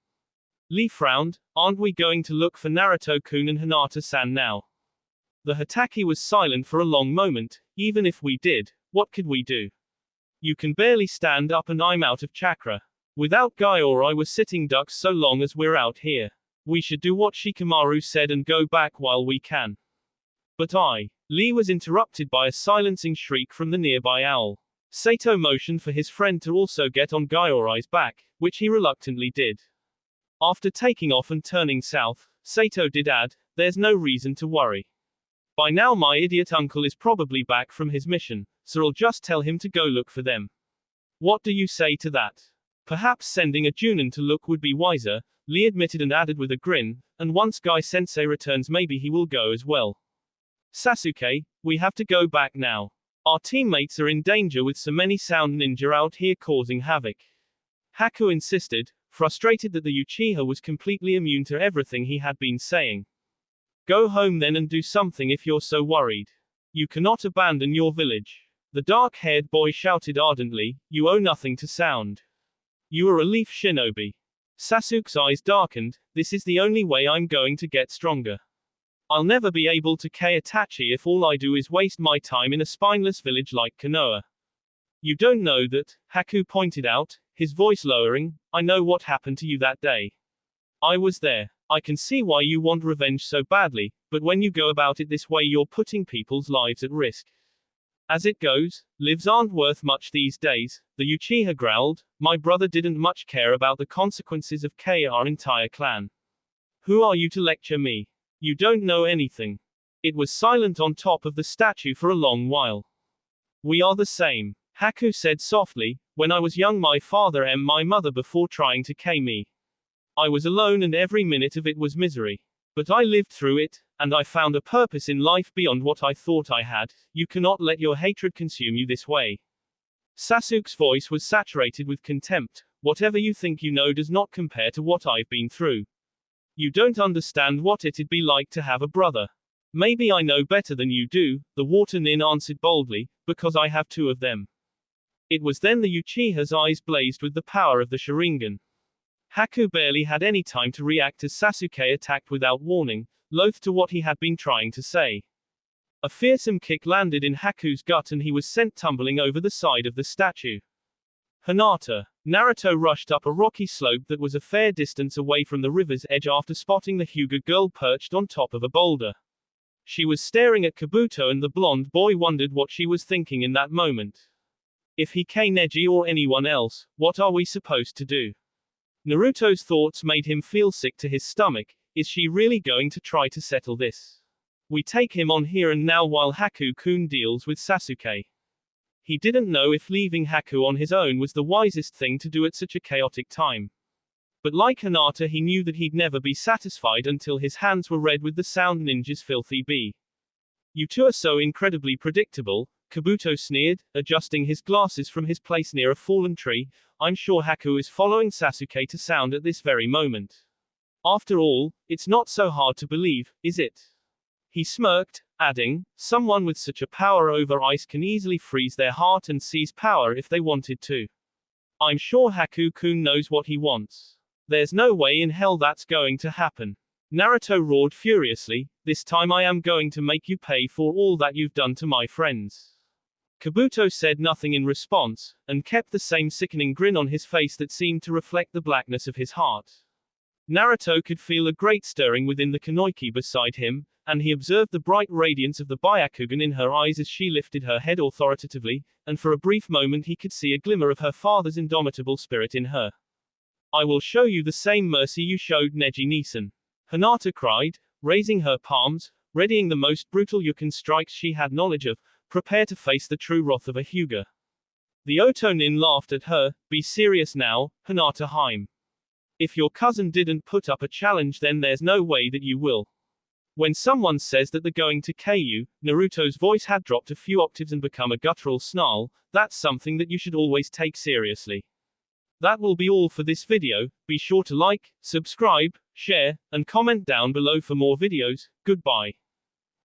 Lee frowned. Aren't we going to look for Naruto-kun and Hinata-san now? The Hatake was silent for a long moment. Even if we did, what could we do? You can barely stand up and I'm out of chakra. Without Gyorai we're sitting ducks so long as we're out here. We should do what Shikamaru said and go back while we can. But Lee was interrupted by a silencing shriek from the nearby owl. Sato motioned for his friend to also get on Gyorai's back, which he reluctantly did. After taking off and turning south, Sato did add, there's no reason to worry. By now my idiot uncle is probably back from his mission, so I'll just tell him to go look for them. What do you say to that? Perhaps sending a Junin to look would be wiser, Lee admitted and added with a grin, and once Guy-sensei returns maybe he will go as well. Sasuke, we have to go back now. Our teammates are in danger with so many sound ninja out here causing havoc. Haku insisted, frustrated that the Uchiha was completely immune to everything he had been saying. Go home then and do something if you're so worried. You cannot abandon your village. The dark-haired boy shouted ardently, you owe nothing to sound. You are a Leaf shinobi. Sasuke's eyes darkened, this is the only way I'm going to get stronger. I'll never be able to K-Itachi if all I do is waste my time in a spineless village like Konoha. You don't know that, Haku pointed out, his voice lowering, I know what happened to you that day. I was there. I can see why you want revenge so badly, but when you go about it this way you're putting people's lives at risk. As it goes, lives aren't worth much these days, the Uchiha growled. My brother didn't much care about the consequences of our entire clan. Who are you to lecture me? You don't know anything. It was silent on top of the statue for a long while. We are the same, Haku said softly. When I was young my father and my mother before trying to kill me. I was alone and every minute of it was misery. But I lived through it, and I found a purpose in life beyond what I thought I had. You cannot let your hatred consume you this way. Sasuke's voice was saturated with contempt. Whatever you think you know does not compare to what I've been through. You don't understand what it'd be like to have a brother. Maybe I know better than you do, the water nin answered boldly, because I have two of them. It was then the Uchiha's eyes blazed with the power of the Sharingan. Haku barely had any time to react as Sasuke attacked without warning, loath to what he had been trying to say. A fearsome kick landed in Haku's gut and he was sent tumbling over the side of the statue. Hinata. Naruto rushed up a rocky slope that was a fair distance away from the river's edge after spotting the Hyuga girl perched on top of a boulder. She was staring at Kabuto and the blonde boy wondered what she was thinking in that moment. If he K Neji or anyone else, what are we supposed to do? Naruto's thoughts made him feel sick to his stomach. Is she really going to try to settle this? We take him on here and now while Haku-kun deals with Sasuke. He didn't know if leaving Haku on his own was the wisest thing to do at such a chaotic time. But like Hinata, he knew that he'd never be satisfied until his hands were red with the Sound Ninja's filthy bee. You two are so incredibly predictable, Kabuto sneered, adjusting his glasses from his place near a fallen tree. I'm sure Haku is following Sasuke to Sound at this very moment. After all, it's not so hard to believe, is it? He smirked, adding, someone with such a power over ice can easily freeze their heart and seize power if they wanted to. I'm sure Haku-kun knows what he wants. There's no way in hell that's going to happen. Naruto roared furiously, this time I am going to make you pay for all that you've done to my friends. Kabuto said nothing in response, and kept the same sickening grin on his face that seemed to reflect the blackness of his heart. Naruto could feel a great stirring within the Kunoichi beside him, and he observed the bright radiance of the Byakugan in her eyes as she lifted her head authoritatively, and for a brief moment he could see a glimmer of her father's indomitable spirit in her. I will show you the same mercy you showed Neji-Nisan. Hinata cried, raising her palms, readying the most brutal Yukin strikes she had knowledge of, prepare to face the true wrath of a Hyuga. The Otonin laughed at her, be serious now, Hinata Haim. If your cousin didn't put up a challenge then there's no way that you will. When someone says that they're going to K you, Naruto's voice had dropped a few octaves and become a guttural snarl, that's something that you should always take seriously. That will be all for this video. Be sure to like, subscribe, share, and comment down below for more videos. Goodbye.